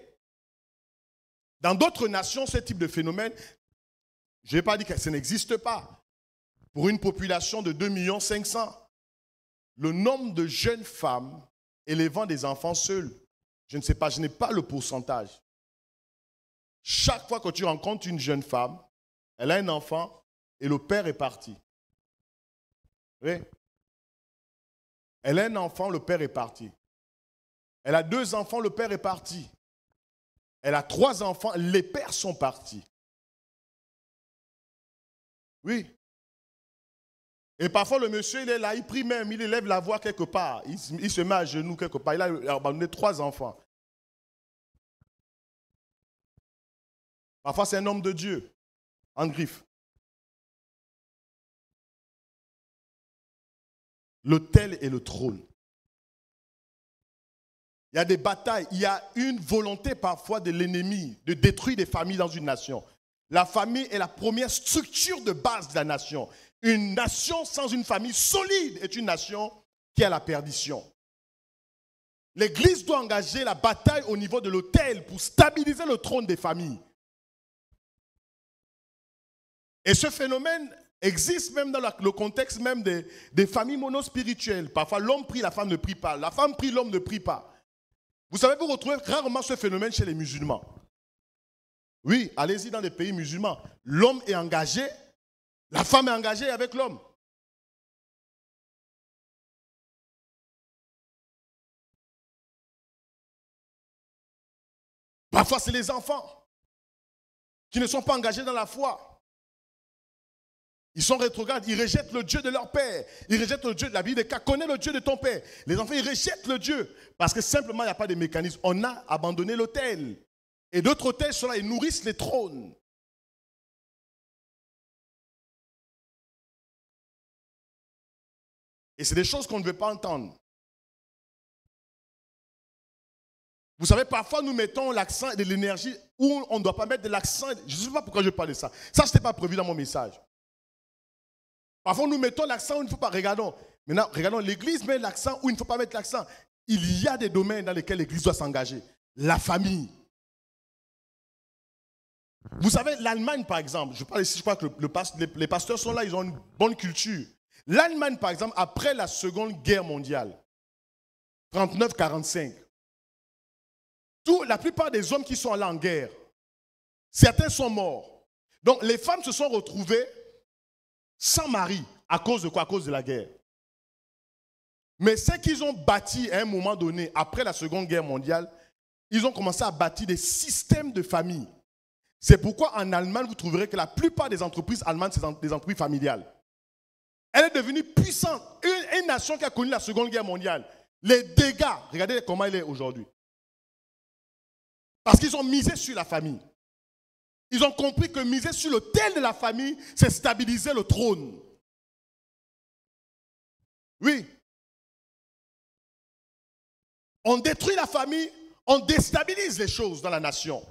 Dans d'autres nations, ce type de phénomène, je n'ai pas dit que ça n'existe pas. Pour une population de 2,5 millions, le nombre de jeunes femmes élevant des enfants seuls, je ne sais pas, je n'ai pas le pourcentage. Chaque fois que tu rencontres une jeune femme, elle a un enfant et le père est parti. Oui. Elle a un enfant, le père est parti. Elle a 2 enfants, le père est parti. Elle a 3 enfants, les pères sont partis. Oui. Et parfois, le monsieur, il est là, il prie même, il élève la voix quelque part. Il se met à genoux quelque part. Il a abandonné 3 enfants. Parfois, c'est un homme de Dieu, en griffe. L'autel et le trône. Il y a des batailles, il y a une volonté parfois de l'ennemi de détruire des familles dans une nation. La famille est la première structure de base de la nation. Une nation sans une famille solide est une nation qui a la perdition. L'Église doit engager la bataille au niveau de l'autel pour stabiliser le trône des familles. Et ce phénomène existe même dans le contexte même des familles monospirituelles. Parfois, l'homme prie, la femme ne prie pas. La femme prie, l'homme ne prie pas. Vous savez, vous retrouvez rarement ce phénomène chez les musulmans. Oui, allez-y dans les pays musulmans. L'homme est engagé, la femme est engagée avec l'homme. Parfois, c'est les enfants qui ne sont pas engagés dans la foi. Ils sont rétrogrades, ils rejettent le Dieu de leur père. Ils rejettent le Dieu de la Bible. Connais le Dieu de ton père. Les enfants, ils rejettent le Dieu parce que simplement, il n'y a pas de mécanisme. On a abandonné l'autel. Et d'autres autels sont là, ils nourrissent les trônes. Et c'est des choses qu'on ne veut pas entendre. Vous savez, parfois nous mettons l'accent et de l'énergie où on ne doit pas mettre de l'accent. Je ne sais pas pourquoi je parle de ça. Ça, ce n'était pas prévu dans mon message. Parfois nous mettons l'accent où il ne faut pas. Maintenant, regardons, l'Église met l'accent où il ne faut pas mettre l'accent. Il y a des domaines dans lesquels l'Église doit s'engager. La famille. Vous savez, l'Allemagne, par exemple, je parle ici, je crois que les pasteurs sont là, ils ont une bonne culture. L'Allemagne, par exemple, après la Seconde Guerre mondiale, 39-45, la plupart des hommes qui sont allés en guerre, certains sont morts. Donc, les femmes se sont retrouvées sans mari. À cause de quoi? À cause de la guerre. Mais ce qu'ils ont bâti à un moment donné, après la Seconde Guerre mondiale, ils ont commencé à bâtir des systèmes de famille. C'est pourquoi en Allemagne, vous trouverez que la plupart des entreprises allemandes, c'est des entreprises familiales. Elle est devenue puissante. Une nation qui a connu la Seconde Guerre mondiale. Les dégâts, regardez comment elle est aujourd'hui. Parce qu'ils ont misé sur la famille. Ils ont compris que miser sur l'autel de la famille, c'est stabiliser le trône. Oui. On détruit la famille, on déstabilise les choses dans la nation.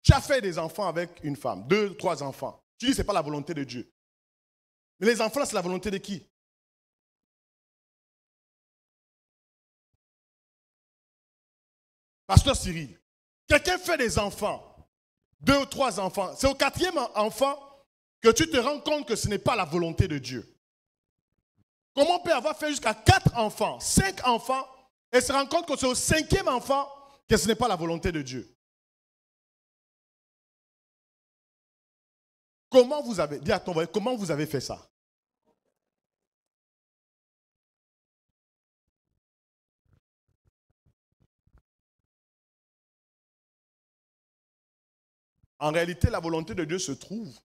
Tu as fait des enfants avec une femme, 2, 3 enfants. Tu dis que ce n'est pas la volonté de Dieu. Mais les enfants, c'est la volonté de qui? Pasteur Cyril, quelqu'un fait des enfants, 2 ou 3 enfants. C'est au 4e enfant que tu te rends compte que ce n'est pas la volonté de Dieu. Comment on peut avoir fait jusqu'à 4 enfants, 5 enfants, et se rendre compte que c'est au 5e enfant que ce n'est pas la volonté de Dieu? Comment vous avez, dis à ton voisin, comment vous avez fait ça? En réalité, la volonté de Dieu se trouve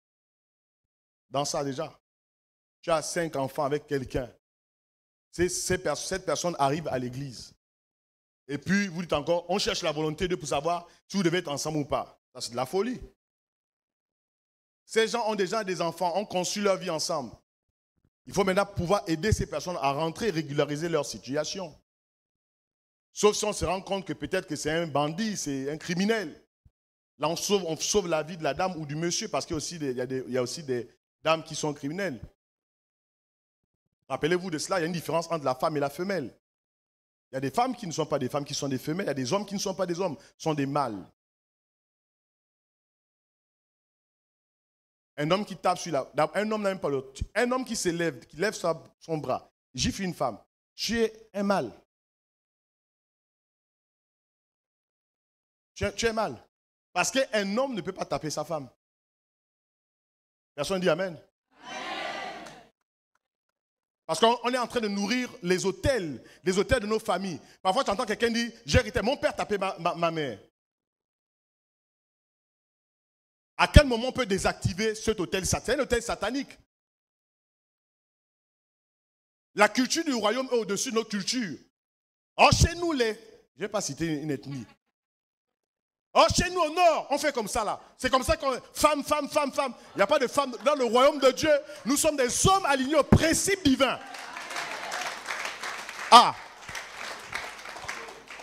dans ça déjà. Tu as 5 enfants avec quelqu'un. Cette personne arrive à l'église. Et puis, vous dites encore, on cherche la volonté de Dieu pour savoir si vous devez être ensemble ou pas. Ça, c'est de la folie. Ces gens ont déjà des enfants, ont conçu leur vie ensemble. Il faut maintenant pouvoir aider ces personnes à rentrer et régulariser leur situation. Sauf si on se rend compte que peut-être que c'est un bandit, c'est un criminel. Là, on sauve la vie de la dame ou du monsieur parce qu'il y a aussi des dames qui sont criminelles. Rappelez-vous de cela, il y a une différence entre la femme et la femelle. Il y a des femmes qui ne sont pas des femmes, qui sont des femelles. Il y a des hommes qui ne sont pas des hommes, sont des mâles. Un homme qui tape sur un homme n'aime pas l'autre. Un homme qui se lève, qui lève son bras, gifle une femme. Tu es un mâle. Tu es mâle. Parce qu'un homme ne peut pas taper sa femme. Personne dit Amen. Parce qu'on est en train de nourrir les hôtels de nos familles. Parfois, tu entends quelqu'un dire, j'ai hérité, mon père tapait ma mère. À quel moment on peut désactiver cet hôtel satanique? C'est un hôtel satanique. La culture du royaume est au-dessus de nos cultures. Or, chez nous, je ne vais pas citer une ethnie. Or, chez nous, au nord, on fait comme ça, là. C'est comme ça qu'on... Femme. Il n'y a pas de femme. Dans le royaume de Dieu, nous sommes des hommes alignés au principe divin. Ah!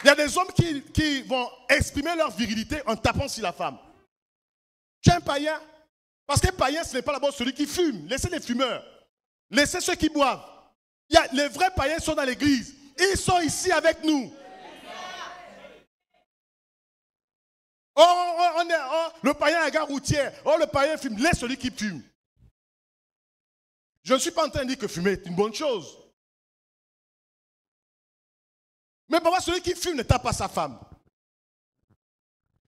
Il y a des hommes qui vont exprimer leur virilité en tapant sur la femme. Tu es un païen? Parce que païen, ce n'est pas d'abord celui qui fume. Laissez les fumeurs. Laissez ceux qui boivent. Les vrais païens sont dans l'église. Ils sont ici avec nous. Le païen à la gare routière. Le païen fume. Laisse celui qui fume. Je ne suis pas en train de dire que fumer est une bonne chose. Mais parfois, celui qui fume ne tape pas sa femme.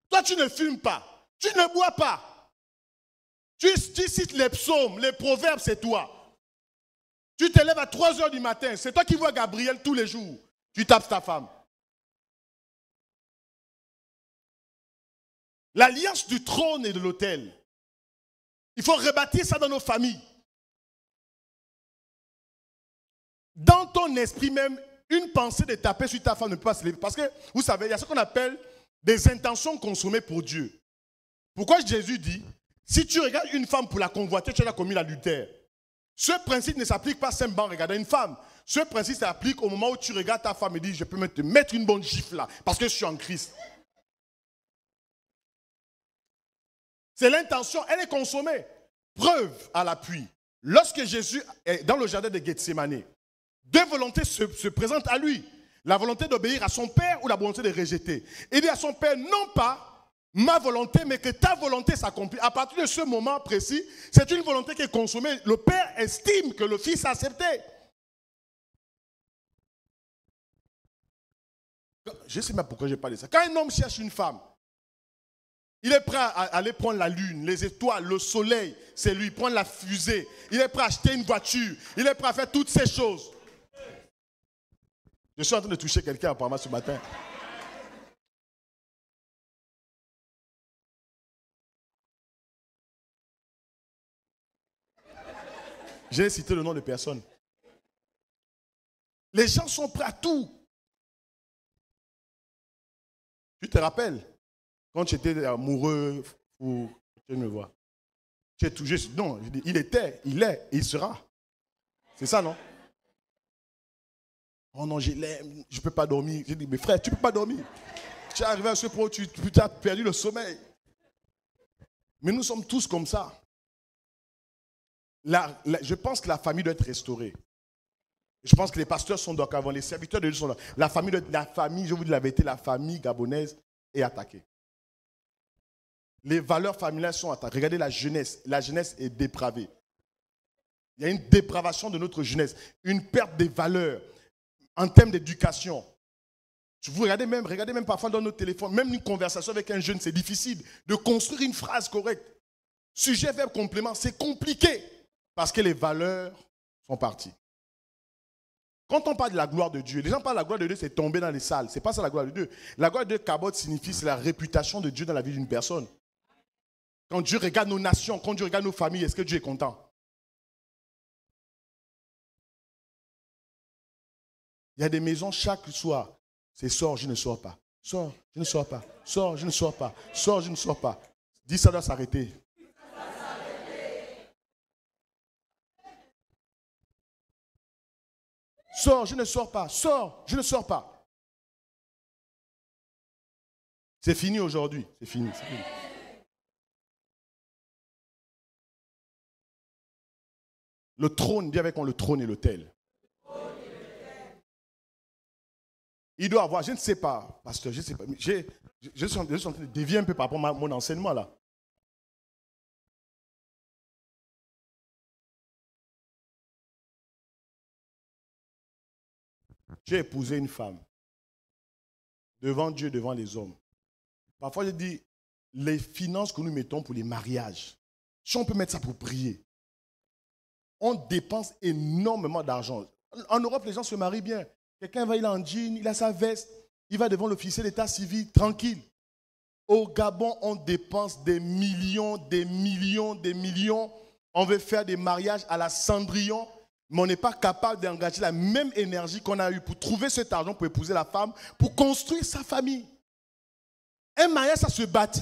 Toi, tu ne fumes pas. Tu ne bois pas. Tu cites les psaumes, les proverbes, c'est toi. Tu te lèves à 3 h du matin. C'est toi qui vois Gabriel tous les jours. Tu tapes ta femme. L'alliance du trône et de l'autel. Il faut rebâtir ça dans nos familles. Dans ton esprit même, une pensée de taper sur ta femme ne peut pas se lever. Parce que, vous savez, il y a ce qu'on appelle des intentions consommées pour Dieu. Pourquoi Jésus dit, si tu regardes une femme pour la convoiter, tu as commis l'adultère. Ce principe ne s'applique pas simplement en regardant une femme. Ce principe s'applique au moment où tu regardes ta femme et dis, je peux te mettre une bonne gifle là, parce que je suis en Christ. C'est l'intention, elle est consommée. Preuve à l'appui. Lorsque Jésus est dans le jardin de Gethsémane, 2 volontés se présentent à lui. La volonté d'obéir à son père ou la volonté de rejeter. Il dit à son père, non pas ma volonté, mais que ta volonté s'accomplit. À partir de ce moment précis, c'est une volonté qui est consommée. Le père estime que le fils a accepté. Je ne sais même pourquoi je parle de ça. Quand un homme cherche une femme, il est prêt à aller prendre la lune, les étoiles, le soleil, c'est lui, prendre la fusée. Il est prêt à acheter une voiture. Il est prêt à faire toutes ces choses. Je suis en train de toucher quelqu'un apparemment ce matin. J'ai cité le nom de personne. Les gens sont prêts à tout. Tu te rappelles, quand tu étais amoureux, tu me vois. J'ai touché. Non, je dis, il était, il est, et il sera. C'est ça, non? Oh non, je l'aime, je ne peux pas dormir. J'ai dit, mais frère, tu ne peux pas dormir. Tu es arrivé à ce point où tu as perdu le sommeil. Mais nous sommes tous comme ça. Je pense que la famille doit être restaurée. Je pense que les pasteurs sont d'accord avant, les serviteurs de Dieu sont là. La famille, je vous dis la vérité, la famille gabonaise est attaquée. Les valeurs familiales sont attaquées. Regardez la jeunesse est dépravée. Il y a une dépravation de notre jeunesse, une perte des valeurs en termes d'éducation. Vous regardez même parfois dans nos téléphones, même une conversation avec un jeune, c'est difficile de construire une phrase correcte. Sujet, verbe, complément, c'est compliqué parce que les valeurs sont parties. Quand on parle de la gloire de Dieu, les gens parlent de la gloire de Dieu, c'est tomber dans les salles. Ce n'est pas ça la gloire de Dieu. La gloire de Dieu, Kabod, signifie c'est la réputation de Dieu dans la vie d'une personne. Quand Dieu regarde nos nations, quand Dieu regarde nos familles, est-ce que Dieu est content? Il y a des maisons chaque soir. C'est sors, je ne sors pas. Sors, je ne sors pas. Sors, je ne sors pas. Sors, je ne sors pas. Dis, ça doit s'arrêter. Sors, je ne sors pas. Sors, je ne sors pas. C'est fini aujourd'hui. C'est fini, c'est fini. Le trône, dis avec moi, le trône et l'autel. Il doit avoir, je ne sais pas, pasteur, je ne sais pas. Je suis en train de dévier un peu par rapport à mon enseignement là. J'ai épousé une femme. Devant Dieu, devant les hommes. Parfois, je dis, les finances que nous mettons pour les mariages, si on peut mettre ça pour prier, on dépense énormément d'argent. En Europe, les gens se marient bien. Quelqu'un va, il a un jean, il a sa veste, il va devant l'officier d'état civil, tranquille. Au Gabon, on dépense des millions, des millions, des millions. On veut faire des mariages à la Cendrillon, mais on n'est pas capable d'engager la même énergie qu'on a eue pour trouver cet argent pour épouser la femme, pour construire sa famille. Un mariage, ça se bâtit.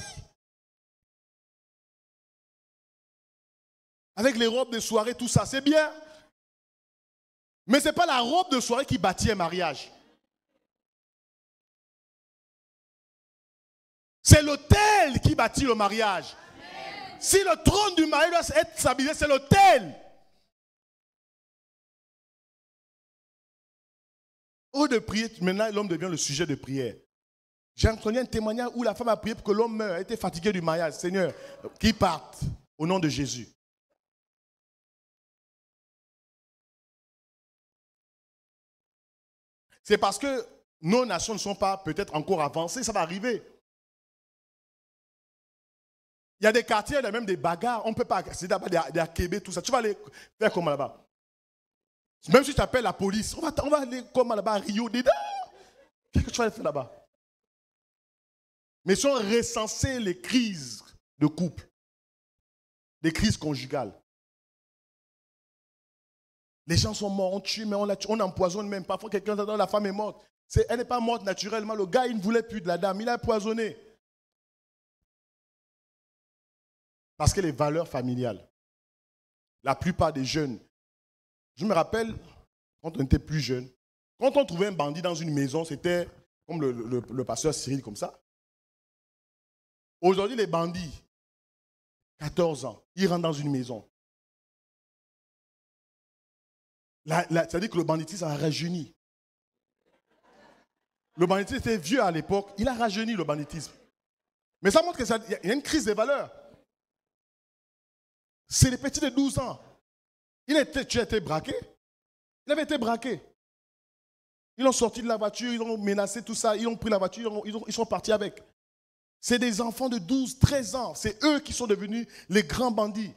Avec les robes de soirée, tout ça, c'est bien. Mais ce n'est pas la robe de soirée qui bâtit un mariage. C'est l'autel qui bâtit le mariage. Amen. Si le trône du mariage doit être stabilisé, c'est l'autel. Au lieu de prier, maintenant l'homme devient le sujet de prière. J'ai entendu un témoignage où la femme a prié pour que l'homme meure. Elle était fatiguée du mariage. Seigneur, qu'il parte au nom de Jésus. C'est parce que nos nations ne sont pas peut-être encore avancées, ça va arriver. Il y a des quartiers, il y a même des bagarres, on ne peut pas, c'est d'abord des Akébé, tout ça. Tu vas aller faire comment là-bas? Même si tu appelles la police, on va aller comment là-bas à Rio, dedans. Qu'est-ce que tu vas aller faire là-bas? Mais si on recensait les crises de couple, les crises conjugales, les gens sont morts, on tue, mais on empoisonne même. Parfois, quelqu'un dit la femme est morte. Elle n'est pas morte naturellement. Le gars, il ne voulait plus de la dame. Il a empoisonné. Parce que les valeurs familiales, la plupart des jeunes, je me rappelle, quand on était plus jeune, quand on trouvait un bandit dans une maison, c'était comme le pasteur Cyril, comme ça. Aujourd'hui, les bandits, 14 ans, ils rentrent dans une maison. C'est-à-dire que le banditisme a rajeuni. Le banditisme était vieux à l'époque, il a rajeuni le banditisme. Mais ça montre qu'il y a une crise des valeurs. C'est les petits de 12 ans. Tu as été braqué. Il avait été braqué. Ils l'ont sorti de la voiture, ils ont menacé tout ça, ils ont pris la voiture, ils sont partis avec. C'est des enfants de 12, 13 ans. C'est eux qui sont devenus les grands bandits.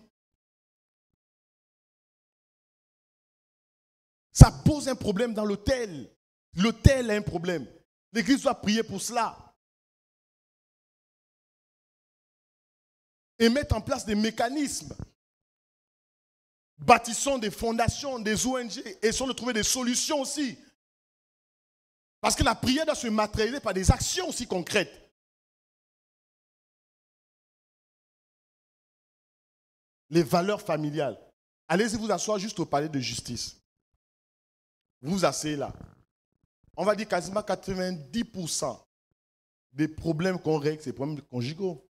Ça pose un problème dans l'autel. L'autel a un problème. L'Église doit prier pour cela. Et mettre en place des mécanismes. Bâtissons des fondations, des ONG, et essayons de trouver des solutions aussi. Parce que la prière doit se matérialiser par des actions aussi concrètes. Les valeurs familiales. Allez-y vous asseoir juste au palais de justice. Vous vous asseyez là. On va dire quasiment 90% des problèmes qu'on règle, c'est des problèmes conjugaux.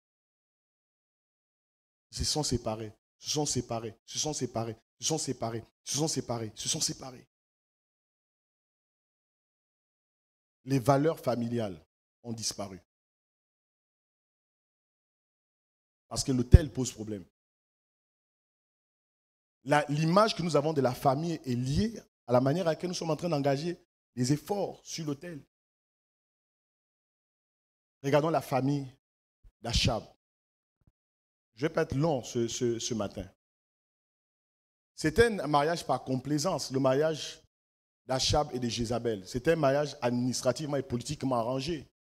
Ils se sont séparés, se sont séparés, se sont séparés, se sont séparés, se sont séparés, se sont séparés. Les valeurs familiales ont disparu. Parce que l'autel pose problème. L'image que nous avons de la famille est liée à la manière à laquelle nous sommes en train d'engager des efforts sur l'autel. Regardons la famille d'Achab. Je ne vais pas être long ce matin. C'était un mariage par complaisance, le mariage d'Achab et de Jézabel. C'était un mariage administrativement et politiquement arrangé.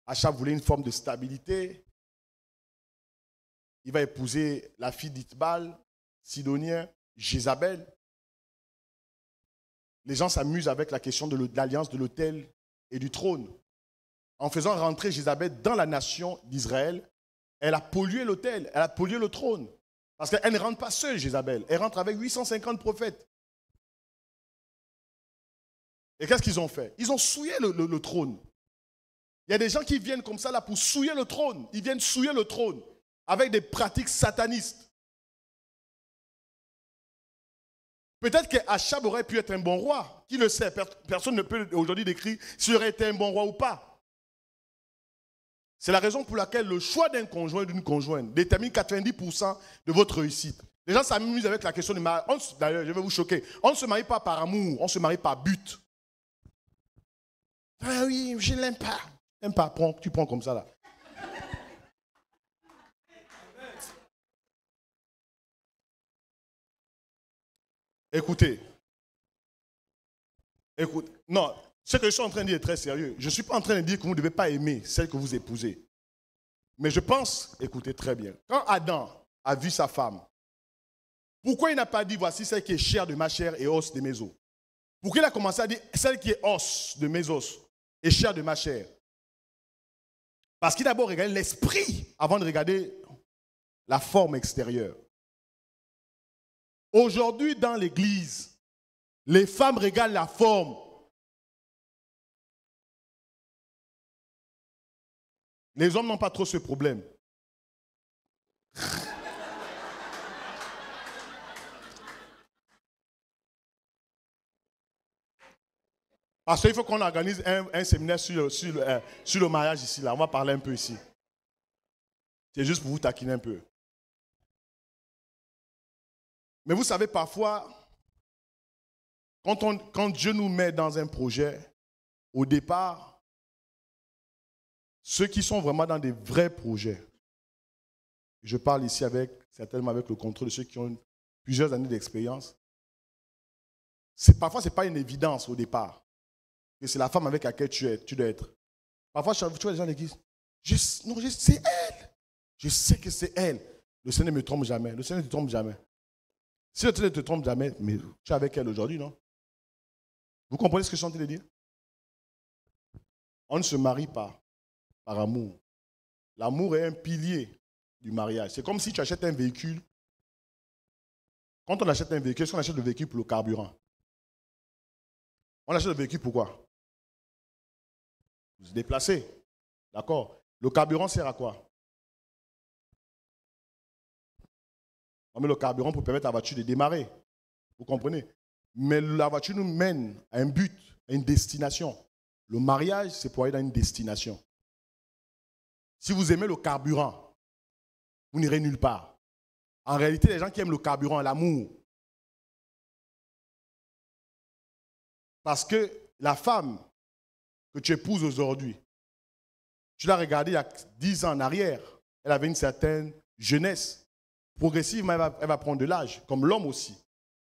Achab voulait une forme de stabilité. Il va épouser la fille d'Itbal, Sidonien, Jézabel. Les gens s'amusent avec la question de l'alliance de l'autel et du trône. En faisant rentrer Jézabel dans la nation d'Israël, elle a pollué l'autel, elle a pollué le trône. Parce qu'elle ne rentre pas seule, Jézabel. Elle rentre avec 850 prophètes. Et qu'est-ce qu'ils ont fait? Ils ont souillé le trône. Il y a des gens qui viennent comme ça là pour souiller le trône. Ils viennent souiller le trône avec des pratiques satanistes. Peut-être qu'Achab aurait pu être un bon roi. Qui le sait? Personne ne peut aujourd'hui décrire s'il aurait été un bon roi ou pas. C'est la raison pour laquelle le choix d'un conjoint ou d'une conjointe détermine 90% de votre réussite. Les gens s'amusent avec la question du mariage. D'ailleurs, je vais vous choquer. On ne se marie pas par amour, on se marie par but. Ah oui, je ne l'aime pas. N'aime pas, tu prends comme ça là. Écoutez. Non, ce que je suis en train de dire est très sérieux. Je ne suis pas en train de dire que vous ne devez pas aimer celle que vous épousez. Mais je pense, écoutez très bien, quand Adam a vu sa femme, pourquoi il n'a pas dit voici celle qui est chair de ma chair et os de mes os? Pourquoi il a commencé à dire celle qui est os de mes os et chair de ma chair? Parce qu'il a d'abord regardé l'esprit avant de regarder la forme extérieure. Aujourd'hui, dans l'église, les femmes regardent la forme. Les hommes n'ont pas trop ce problème. Parce qu'il faut qu'on organise un séminaire sur le mariage ici. Là. On va parler un peu ici. C'est juste pour vous taquiner un peu. Mais vous savez, parfois, quand Dieu nous met dans un projet, au départ, ceux qui sont vraiment dans des vrais projets, je parle ici certainement avec le contrôle de ceux qui ont plusieurs années d'expérience, parfois ce n'est pas une évidence au départ que c'est la femme avec laquelle tu dois être. Parfois, tu vois les gens dans l'église, c'est elle. Je sais que c'est elle. Le Seigneur ne me trompe jamais. Le Seigneur ne te trompe jamais. Si le Seigneur ne te trompe jamais, mais tu es avec elle aujourd'hui, non? Vous comprenez ce que je suis en train de dire? On ne se marie pas par amour. L'amour est un pilier du mariage. C'est comme si tu achètes un véhicule. Quand on achète un véhicule, est-ce qu'on achète le véhicule pour le carburant? On achète le véhicule pourquoi? Vous vous déplacez. D'accord? Le carburant sert à quoi? On met le carburant pour permettre à la voiture de démarrer. Vous comprenez? Mais la voiture nous mène à un but, à une destination. Le mariage, c'est pour aller dans une destination. Si vous aimez le carburant, vous n'irez nulle part. En réalité, les gens qui aiment le carburant, l'amour. Parce que la femme que tu épouses aujourd'hui, tu l'as regardée il y a 10 ans en arrière, elle avait une certaine jeunesse. Progressivement, elle va prendre de l'âge, comme l'homme aussi.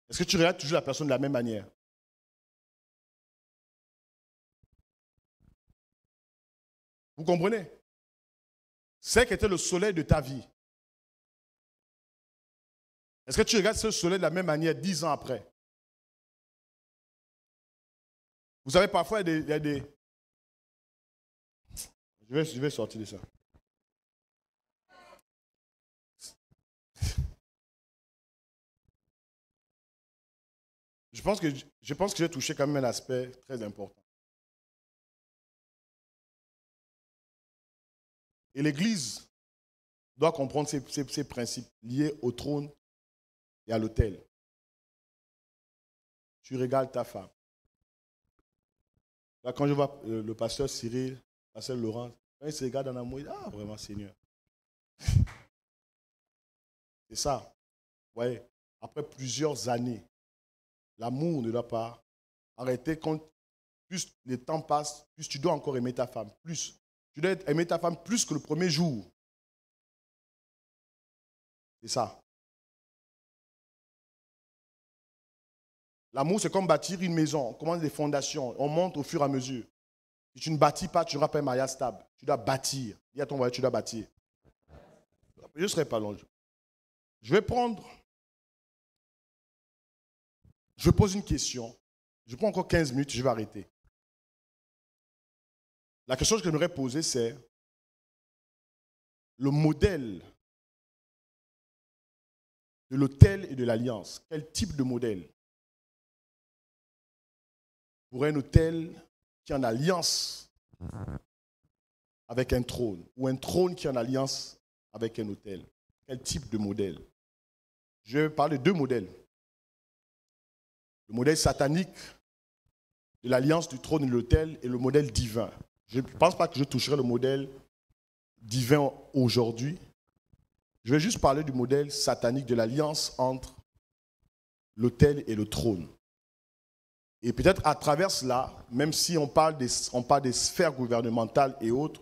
Est-ce que tu regardes toujours la personne de la même manière? Vous comprenez? C'est qui était le soleil de ta vie. Est-ce que tu regardes ce soleil de la même manière 10 ans après? Vous savez, parfois, il y a des... Je vais sortir de ça. Je pense que j'ai touché quand même un aspect très important. Et l'Église doit comprendre ces principes liés au trône et à l'autel. Tu régales ta femme. Là, quand je vois le pasteur Cyril, le pasteur Laurent, quand ils se regardent en amour, ils disent, ah, vraiment, Seigneur. C'est ça. Vous voyez, après plusieurs années, l'amour ne doit pas arrêter. Quand plus le temps passe, plus tu dois encore aimer ta femme. Plus. Tu dois aimer ta femme plus que le premier jour. C'est ça. L'amour, c'est comme bâtir une maison. On commence des fondations. On monte au fur et à mesure. Si tu ne bâtis pas, tu n'auras pas un mariage stable. Tu dois bâtir. Dis à ton voisin, tu dois bâtir. Je ne serai pas long. Je vais prendre. Je pose une question. Je prends encore 15 minutes, je vais arrêter. La question que j'aimerais poser, c'est le modèle de l'autel et de l'alliance. Quel type de modèle? Pour un autel qui est en alliance avec un trône, ou un trône qui est en alliance avec un autel. Quel type de modèle? Je vais parler de deux modèles. Le modèle satanique de l'alliance du trône et de l'autel et le modèle divin. Je ne pense pas que je toucherai le modèle divin aujourd'hui. Je vais juste parler du modèle satanique de l'alliance entre l'autel et le trône. Et peut-être à travers cela, même si on parle des sphères gouvernementales et autres,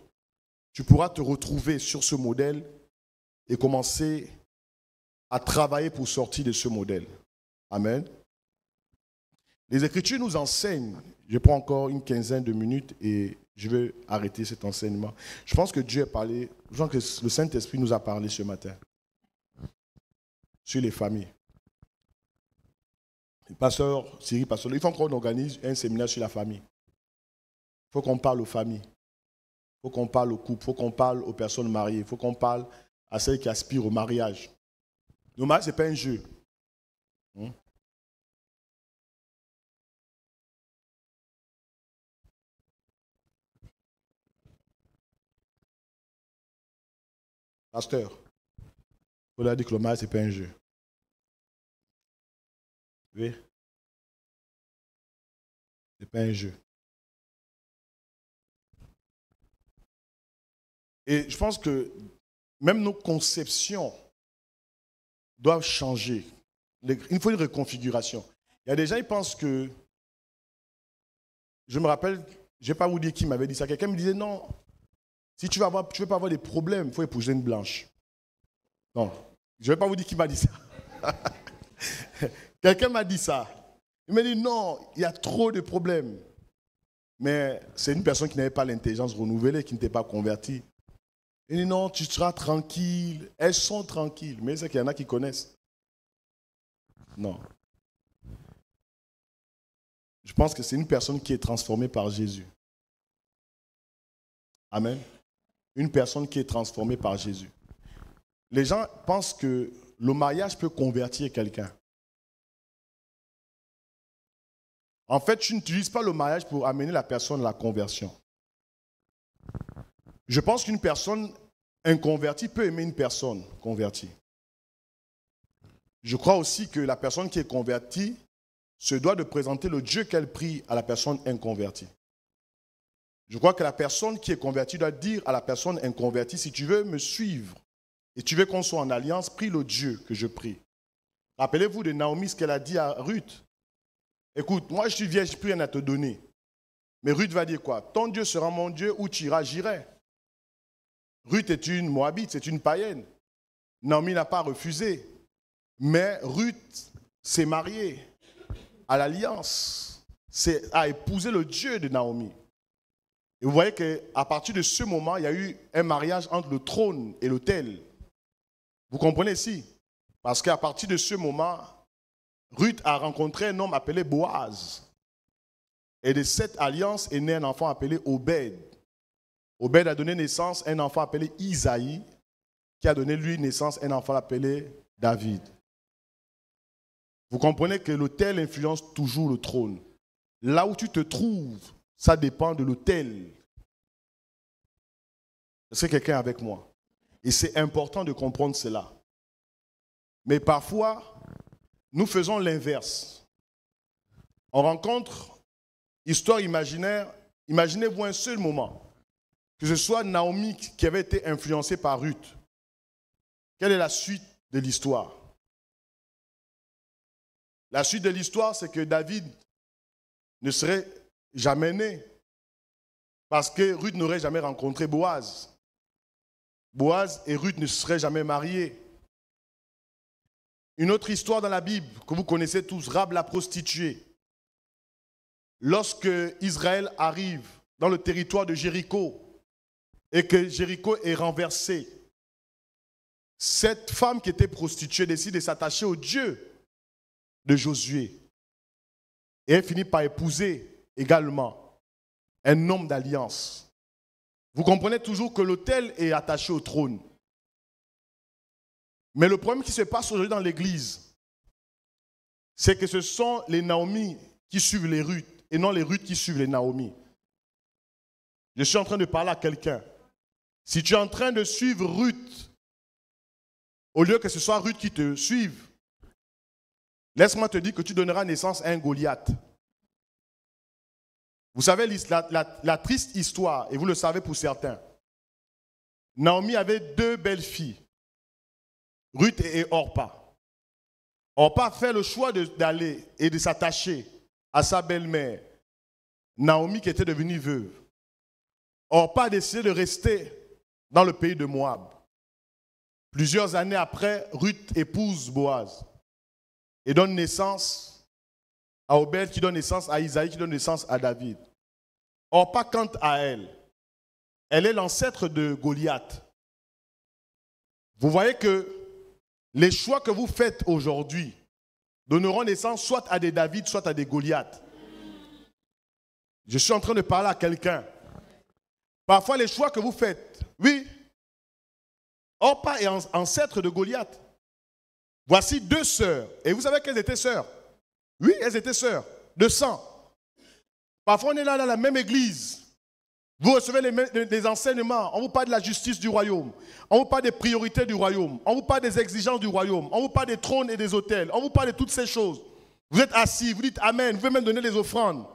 tu pourras te retrouver sur ce modèle et commencer à travailler pour sortir de ce modèle. Amen. Les Écritures nous enseignent, je prends encore une quinzaine de minutes et je vais arrêter cet enseignement. Je pense que Dieu a parlé, je pense que le Saint-Esprit nous a parlé ce matin sur les familles. Pasteur Cyril, pasteur, il faut qu'on organise un séminaire sur la famille. Il faut qu'on parle aux familles. Il faut qu'on parle aux couples. Il faut qu'on parle aux personnes mariées. Il faut qu'on parle à celles qui aspirent au mariage. Le mariage, ce n'est pas un jeu. Pasteur, il faut dire que le mariage, ce n'est pas un jeu. Oui. Ce n'est pas un jeu. Et je pense que même nos conceptions doivent changer. Il faut une reconfiguration. Il y a des gens qui pensent que, je me rappelle, je ne vais pas vous dire qui m'avait dit ça, quelqu'un me disait non, si tu ne veux pas avoir des problèmes, il faut épouser une blanche. Non, je ne vais pas vous dire qui m'a dit ça. Quelqu'un m'a dit ça. Il m'a dit non, il y a trop de problèmes. Mais c'est une personne qui n'avait pas l'intelligence renouvelée, qui n'était pas convertie. Il dit non, tu seras tranquille. Elles sont tranquilles. Mais c'est qu'il y en a qui connaissent. Non. Je pense que c'est une personne qui est transformée par Jésus. Amen. Une personne qui est transformée par Jésus. Les gens pensent que le mariage peut convertir quelqu'un. En fait, tu n'utilises pas le mariage pour amener la personne à la conversion. Je pense qu'une personne inconvertie peut aimer une personne convertie. Je crois aussi que la personne qui est convertie se doit de présenter le Dieu qu'elle prie à la personne inconvertie. Je crois que la personne qui est convertie doit dire à la personne inconvertie, si tu veux me suivre et tu veux qu'on soit en alliance, prie le Dieu que je prie. Rappelez-vous de Naomi, ce qu'elle a dit à Ruth. Écoute, moi je suis vierge, je n'ai plus rien à te donner. Mais Ruth va dire quoi? Ton Dieu sera mon Dieu, où tu iras, j'irai. Ruth est une Moabite, c'est une païenne. Naomi n'a pas refusé. Mais Ruth s'est mariée à l'alliance, a épousé le Dieu de Naomi. Et vous voyez qu'à partir de ce moment, il y a eu un mariage entre le trône et l'autel. Vous comprenez ici? Parce qu'à partir de ce moment, Ruth a rencontré un homme appelé Boaz. Et de cette alliance est né un enfant appelé Obed. Obed a donné naissance à un enfant appelé Isaïe, qui a donné lui naissance à un enfant appelé David. Vous comprenez que l'autel influence toujours le trône. Là où tu te trouves, ça dépend de l'autel. Est-ce que quelqu'un est avec moi? Et c'est important de comprendre cela. Mais parfois, nous faisons l'inverse. On rencontre, histoire imaginaire, imaginez-vous un seul moment, que ce soit Naomi qui avait été influencée par Ruth. Quelle est la suite de l'histoire? La suite de l'histoire, c'est que David ne serait jamais né parce que Ruth n'aurait jamais rencontré Boaz. Boaz et Ruth ne seraient jamais mariés. Une autre histoire dans la Bible que vous connaissez tous, Rahab la prostituée. Lorsque Israël arrive dans le territoire de Jéricho et que Jéricho est renversé, cette femme qui était prostituée décide de s'attacher au Dieu de Josué. Et elle finit par épouser également un homme d'alliance. Vous comprenez toujours que l'autel est attaché au trône. Mais le problème qui se passe aujourd'hui dans l'église, c'est que ce sont les Naomi qui suivent les Ruth et non les Ruth qui suivent les Naomi. Je suis en train de parler à quelqu'un. Si tu es en train de suivre Ruth, au lieu que ce soit Ruth qui te suive, laisse-moi te dire que tu donneras naissance à un Goliath. Vous savez la triste histoire, et vous le savez pour certains. Naomi avait deux belles filles, Ruth et Orpa. Orpa fait le choix d'aller et de s'attacher à sa belle-mère, Naomi qui était devenue veuve. Orpa a décidé de rester dans le pays de Moab. Plusieurs années après, Ruth épouse Boaz et donne naissance à Obed qui donne naissance à Isaïe qui donne naissance à David. Orpa, quant à elle, elle est l'ancêtre de Goliath. Vous voyez que les choix que vous faites aujourd'hui donneront naissance soit à des David, soit à des Goliath. Je suis en train de parler à quelqu'un. Parfois, les choix que vous faites, oui, Orpa est ancêtre de Goliath. Voici deux sœurs. Et vous savez qu'elles étaient sœurs? Oui, elles étaient sœurs, de sang. Parfois, on est là dans la même église. Vous recevez les enseignements. On vous parle de la justice du royaume. On vous parle des priorités du royaume. On vous parle des exigences du royaume. On vous parle des trônes et des autels. On vous parle de toutes ces choses. Vous êtes assis, vous dites Amen. Vous pouvez même donner les offrandes.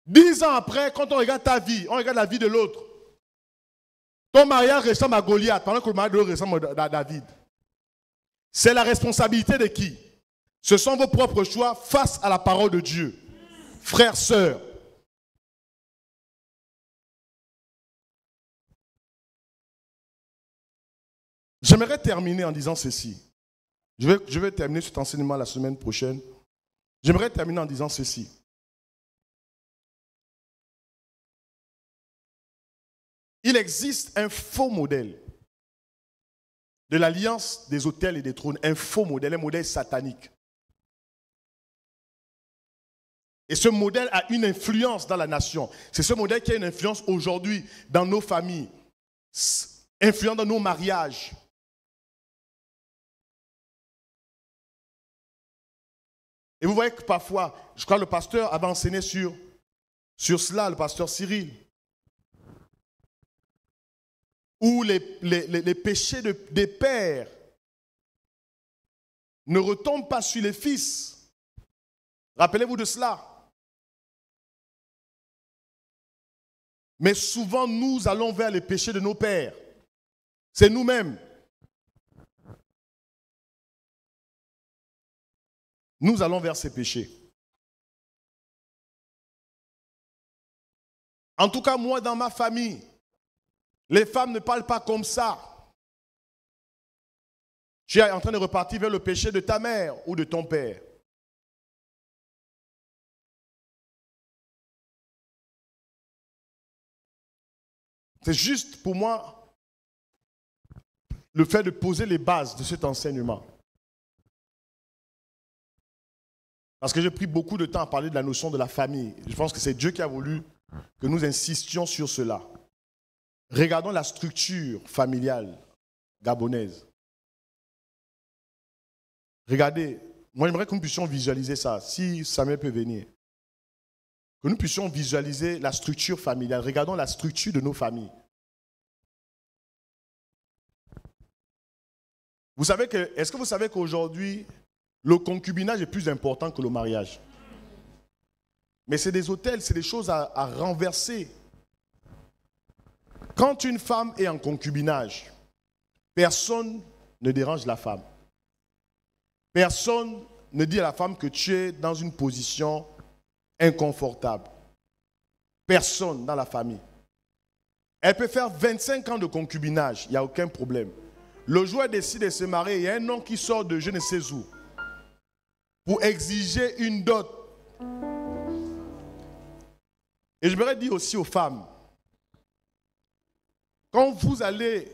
10 ans après, quand on regarde ta vie, on regarde la vie de l'autre. Ton mariage ressemble à Goliath, pendant que le mariage de l'autre ressemble à David. C'est la responsabilité de qui? Ce sont vos propres choix face à la parole de Dieu. Frères, sœurs. J'aimerais terminer en disant ceci. Je vais terminer cet enseignement la semaine prochaine. J'aimerais terminer en disant ceci. Il existe un faux modèle de l'alliance des autels et des trônes, un faux modèle, un modèle satanique. Et ce modèle a une influence dans la nation. C'est ce modèle qui a une influence aujourd'hui dans nos familles, influent dans nos mariages. Et vous voyez que parfois, je crois que le pasteur avait enseigné sur cela, le pasteur Cyril, où les péchés des pères ne retombent pas sur les fils. Rappelez-vous de cela. Mais souvent, nous allons vers les péchés de nos pères. C'est nous-mêmes. Nous allons vers ces péchés. En tout cas, moi, dans ma famille, les femmes ne parlent pas comme ça. Tu es en train de repartir vers le péché de ta mère ou de ton père. C'est juste pour moi le fait de poser les bases de cet enseignement. Parce que j'ai pris beaucoup de temps à parler de la notion de la famille. Je pense que c'est Dieu qui a voulu que nous insistions sur cela. Regardons la structure familiale gabonaise. Regardez, Moi, j'aimerais que nous puissions visualiser ça, si Samuel peut venir. Que nous puissions visualiser la structure familiale. Regardons la structure de nos familles. Est-ce que vous savez qu'aujourd'hui, le concubinage est plus important que le mariage? Mais c'est des hôtels, c'est des choses à renverser. Quand une femme est en concubinage, personne ne dérange la femme. Personne ne dit à la femme que tu es dans une position inconfortable. Personne dans la famille. Elle peut faire 25 ans de concubinage, il n'y a aucun problème. Le jour où elle décide de se marier, il y a un nom qui sort de je ne sais où pour exiger une dot. Et je voudrais dire aussi aux femmes, quand vous allez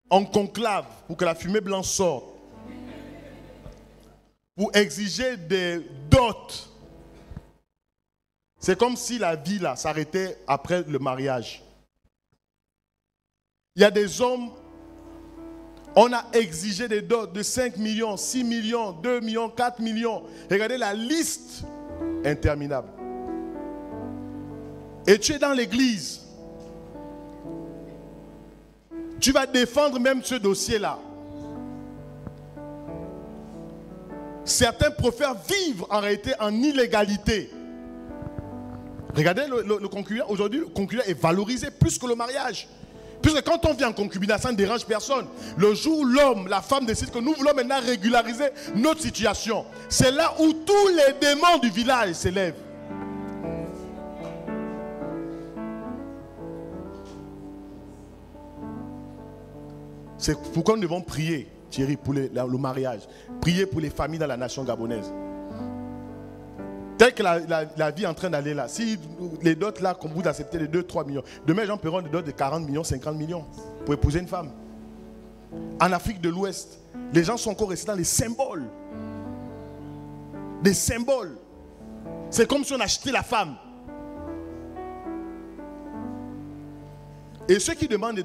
en conclave pour que la fumée blanche sorte, pour exiger des dots, c'est comme si la vie là s'arrêtait après le mariage. Il y a des hommes, on a exigé des dots de 5 millions, 6 millions, 2 millions, 4 millions. Regardez la liste interminable. Et tu es dans l'église. Tu vas défendre même ce dossier-là. Certains préfèrent vivre en réalité en illégalité. Regardez le concubinage. Aujourd'hui, le concubinage est valorisé plus que le mariage. Puisque quand on vit en concubinage, ça ne dérange personne. Le jour où l'homme, la femme décide que nous voulons maintenant régulariser notre situation, c'est là où tous les démons du village s'élèvent. C'est pourquoi nous devons prier, Thierry, pour le mariage. Prier pour les familles dans la nation gabonaise. Tel que la vie est en train d'aller là. Si les dots là, comme vous acceptez les 2-3 millions, demain les gens paieront des dots de 40 millions, 50 millions pour épouser une femme. En Afrique de l'Ouest, les gens sont encore restés dans les symboles. Des symboles. C'est comme si on achetait la femme. Et ceux qui demandent les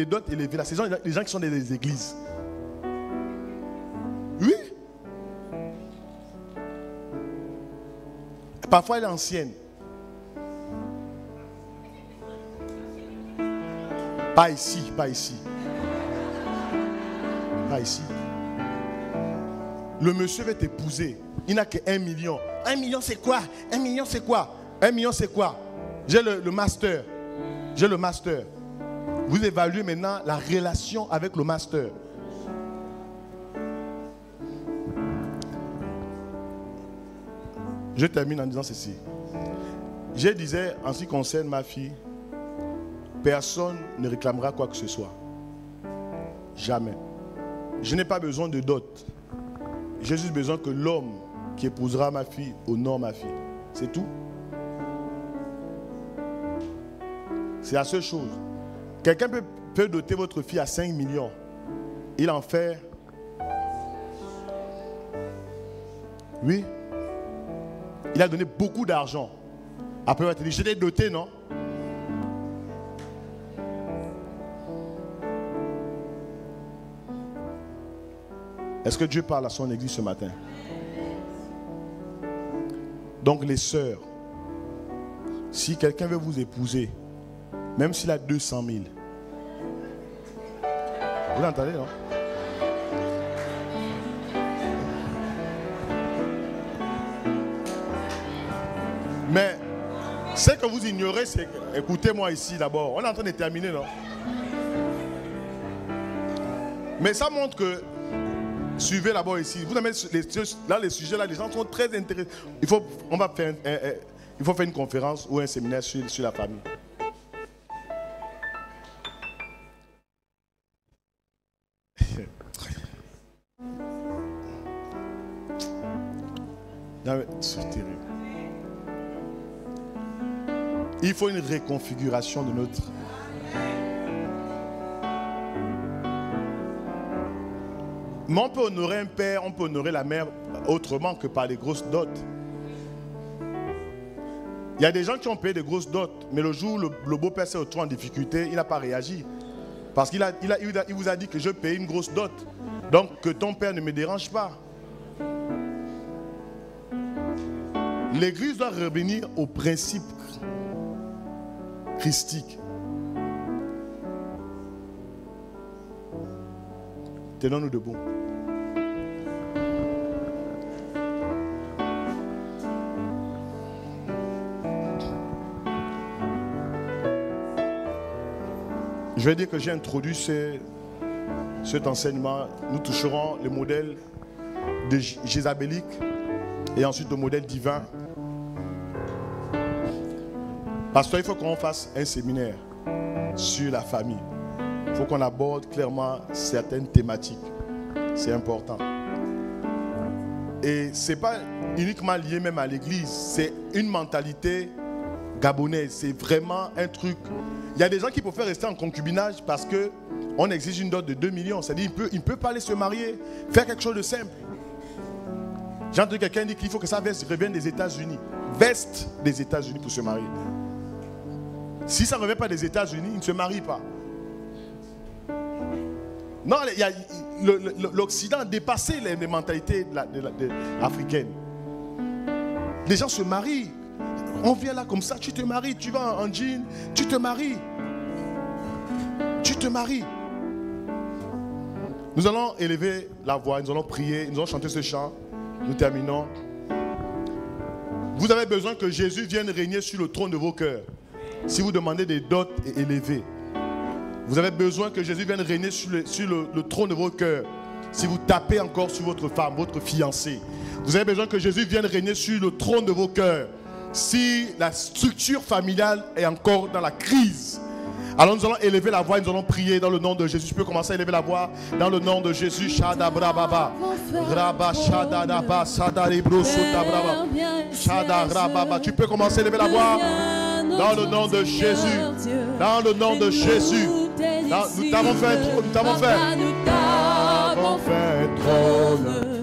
dots élevés là, c'est les gens qui sont dans les églises. Oui. Parfois elle est ancienne. Pas ici, pas ici. Pas ici. Le monsieur veut t'épouser. Il n'a que 1 million. 1 million c'est quoi? 1 million c'est quoi? 1 million c'est quoi? J'ai le master. J'ai le master. Vous évaluez maintenant la relation avec le master. Je termine en disant ceci. Je disais, en ce qui concerne ma fille, personne ne réclamera quoi que ce soit. Jamais. Je n'ai pas besoin de dot. J'ai juste besoin que l'homme qui épousera ma fille honore ma fille. C'est tout. C'est la seule chose. Quelqu'un peut doter votre fille à 5 millions. Il en fait. Oui. Il a donné beaucoup d'argent. Après, il va te dire, je l'ai doté, non? Est-ce que Dieu parle à son église ce matin? Donc les sœurs, si quelqu'un veut vous épouser, même s'il a 200 000, vous l'entendez, non? Mais ce que vous ignorez, c'est... Écoutez-moi ici d'abord. On est en train de terminer, non? Mais ça montre que... Suivez d'abord ici. Vous avez les sujets là, les gens sont très intéressés. Il faut faire une conférence ou un séminaire sur la famille. C'est terrible. Il faut une reconfiguration de notre... Mais on peut honorer un père, on peut honorer la mère autrement que par les grosses dots. Il y a des gens qui ont payé des grosses dots, mais le jour où le beau-père s'est retrouvé en difficulté, il n'a pas réagi. Parce qu'il il vous a dit que je paye une grosse dot. Donc que ton père ne me dérange pas. L'Église doit revenir aux principes christiques. Tenons-nous debout. Je vais dire que j'ai introduit cet enseignement. Nous toucherons le modèle de jézabélique et ensuite le modèle divin. Parce qu'il faut qu'on fasse un séminaire sur la famille. Il faut qu'on aborde clairement certaines thématiques. C'est important. Et ce n'est pas uniquement lié même à l'église. C'est une mentalité gabonaise. C'est vraiment un truc. Il y a des gens qui préfèrent rester en concubinage parce qu'on exige une dot de 2 millions. C'est-à-dire qu'il ne peut pas aller se marier, faire quelque chose de simple. J'ai entendu quelqu'un dire qu'il faut que sa veste revienne des États-Unis. Veste des États-Unis pour se marier. Si ça ne revient pas des États-Unis, il ne se marie pas. Non, l'Occident a dépassé les mentalités africaines. Les gens se marient. On vient là comme ça, tu te maries, tu vas en jean, tu te maries. Tu te maries. Nous allons élever la voix, nous allons prier, nous allons chanter ce chant. Nous terminons. Vous avez besoin que Jésus vienne régner sur le trône de vos cœurs. Si vous demandez des dots élevés, vous avez besoin que Jésus vienne régner sur le trône de vos cœurs. Si vous tapez encore sur votre femme, votre fiancée, vous avez besoin que Jésus vienne régner sur le trône de vos cœurs. Si la structure familiale est encore dans la crise, alors nous allons élever la voix et nous allons prier dans le nom de Jésus. Tu peux commencer à élever la voix dans le nom de Jésus. Shada brababa, raba shada daba, sada libro sota braba, shada rababa. Tu peux commencer à élever la voix dans le nom de Jésus. Dans le nom de Jésus. Nous t'avons fait trône. Nous t'avons fait trône.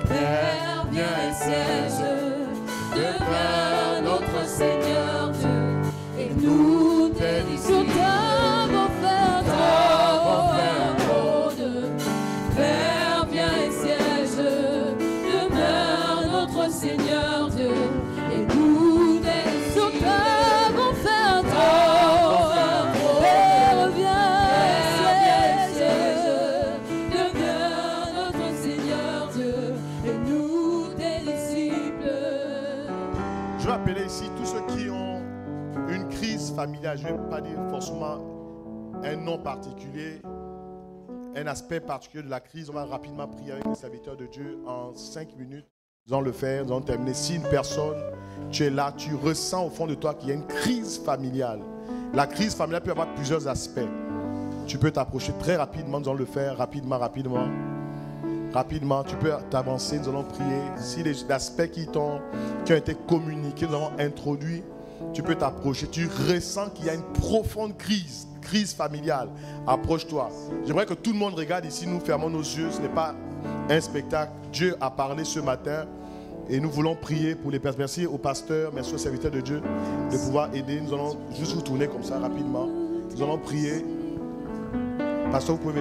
Père, viens et siège devant notre Seigneur Dieu. Et nous t'élisons. T'avons fait trône. Père, viens et siège demeure notre Seigneur Dieu. Et nous t'élisons. T'avons fait trône. Père, viens et siège demeure notre Seigneur Dieu. Et nous tes disciples. Je vais appeler ici tous ceux qui ont une crise familiale. Je ne vais pas dire forcément un nom particulier, un aspect particulier de la crise. On va rapidement prier avec les serviteurs de Dieu en 5 minutes. Nous allons le faire, nous allons terminer. Si une personne, tu es là, tu ressens au fond de toi qu'il y a une crise familiale. La crise familiale peut avoir plusieurs aspects. Tu peux t'approcher très rapidement, nous allons le faire rapidement. Rapidement, tu peux t'avancer, nous allons prier. Si les aspects qui ont été communiqués, nous avons introduits, tu peux t'approcher. Tu ressens qu'il y a une profonde crise familiale. Approche-toi. J'aimerais que tout le monde regarde ici, nous fermons nos yeux. Ce n'est pas un spectacle. Dieu a parlé ce matin et nous voulons prier pour les personnes. Merci au pasteur, merci aux serviteurs de Dieu de pouvoir aider. Nous allons juste vous tourner comme ça rapidement. Nous allons prier. Pasteur, vous pouvez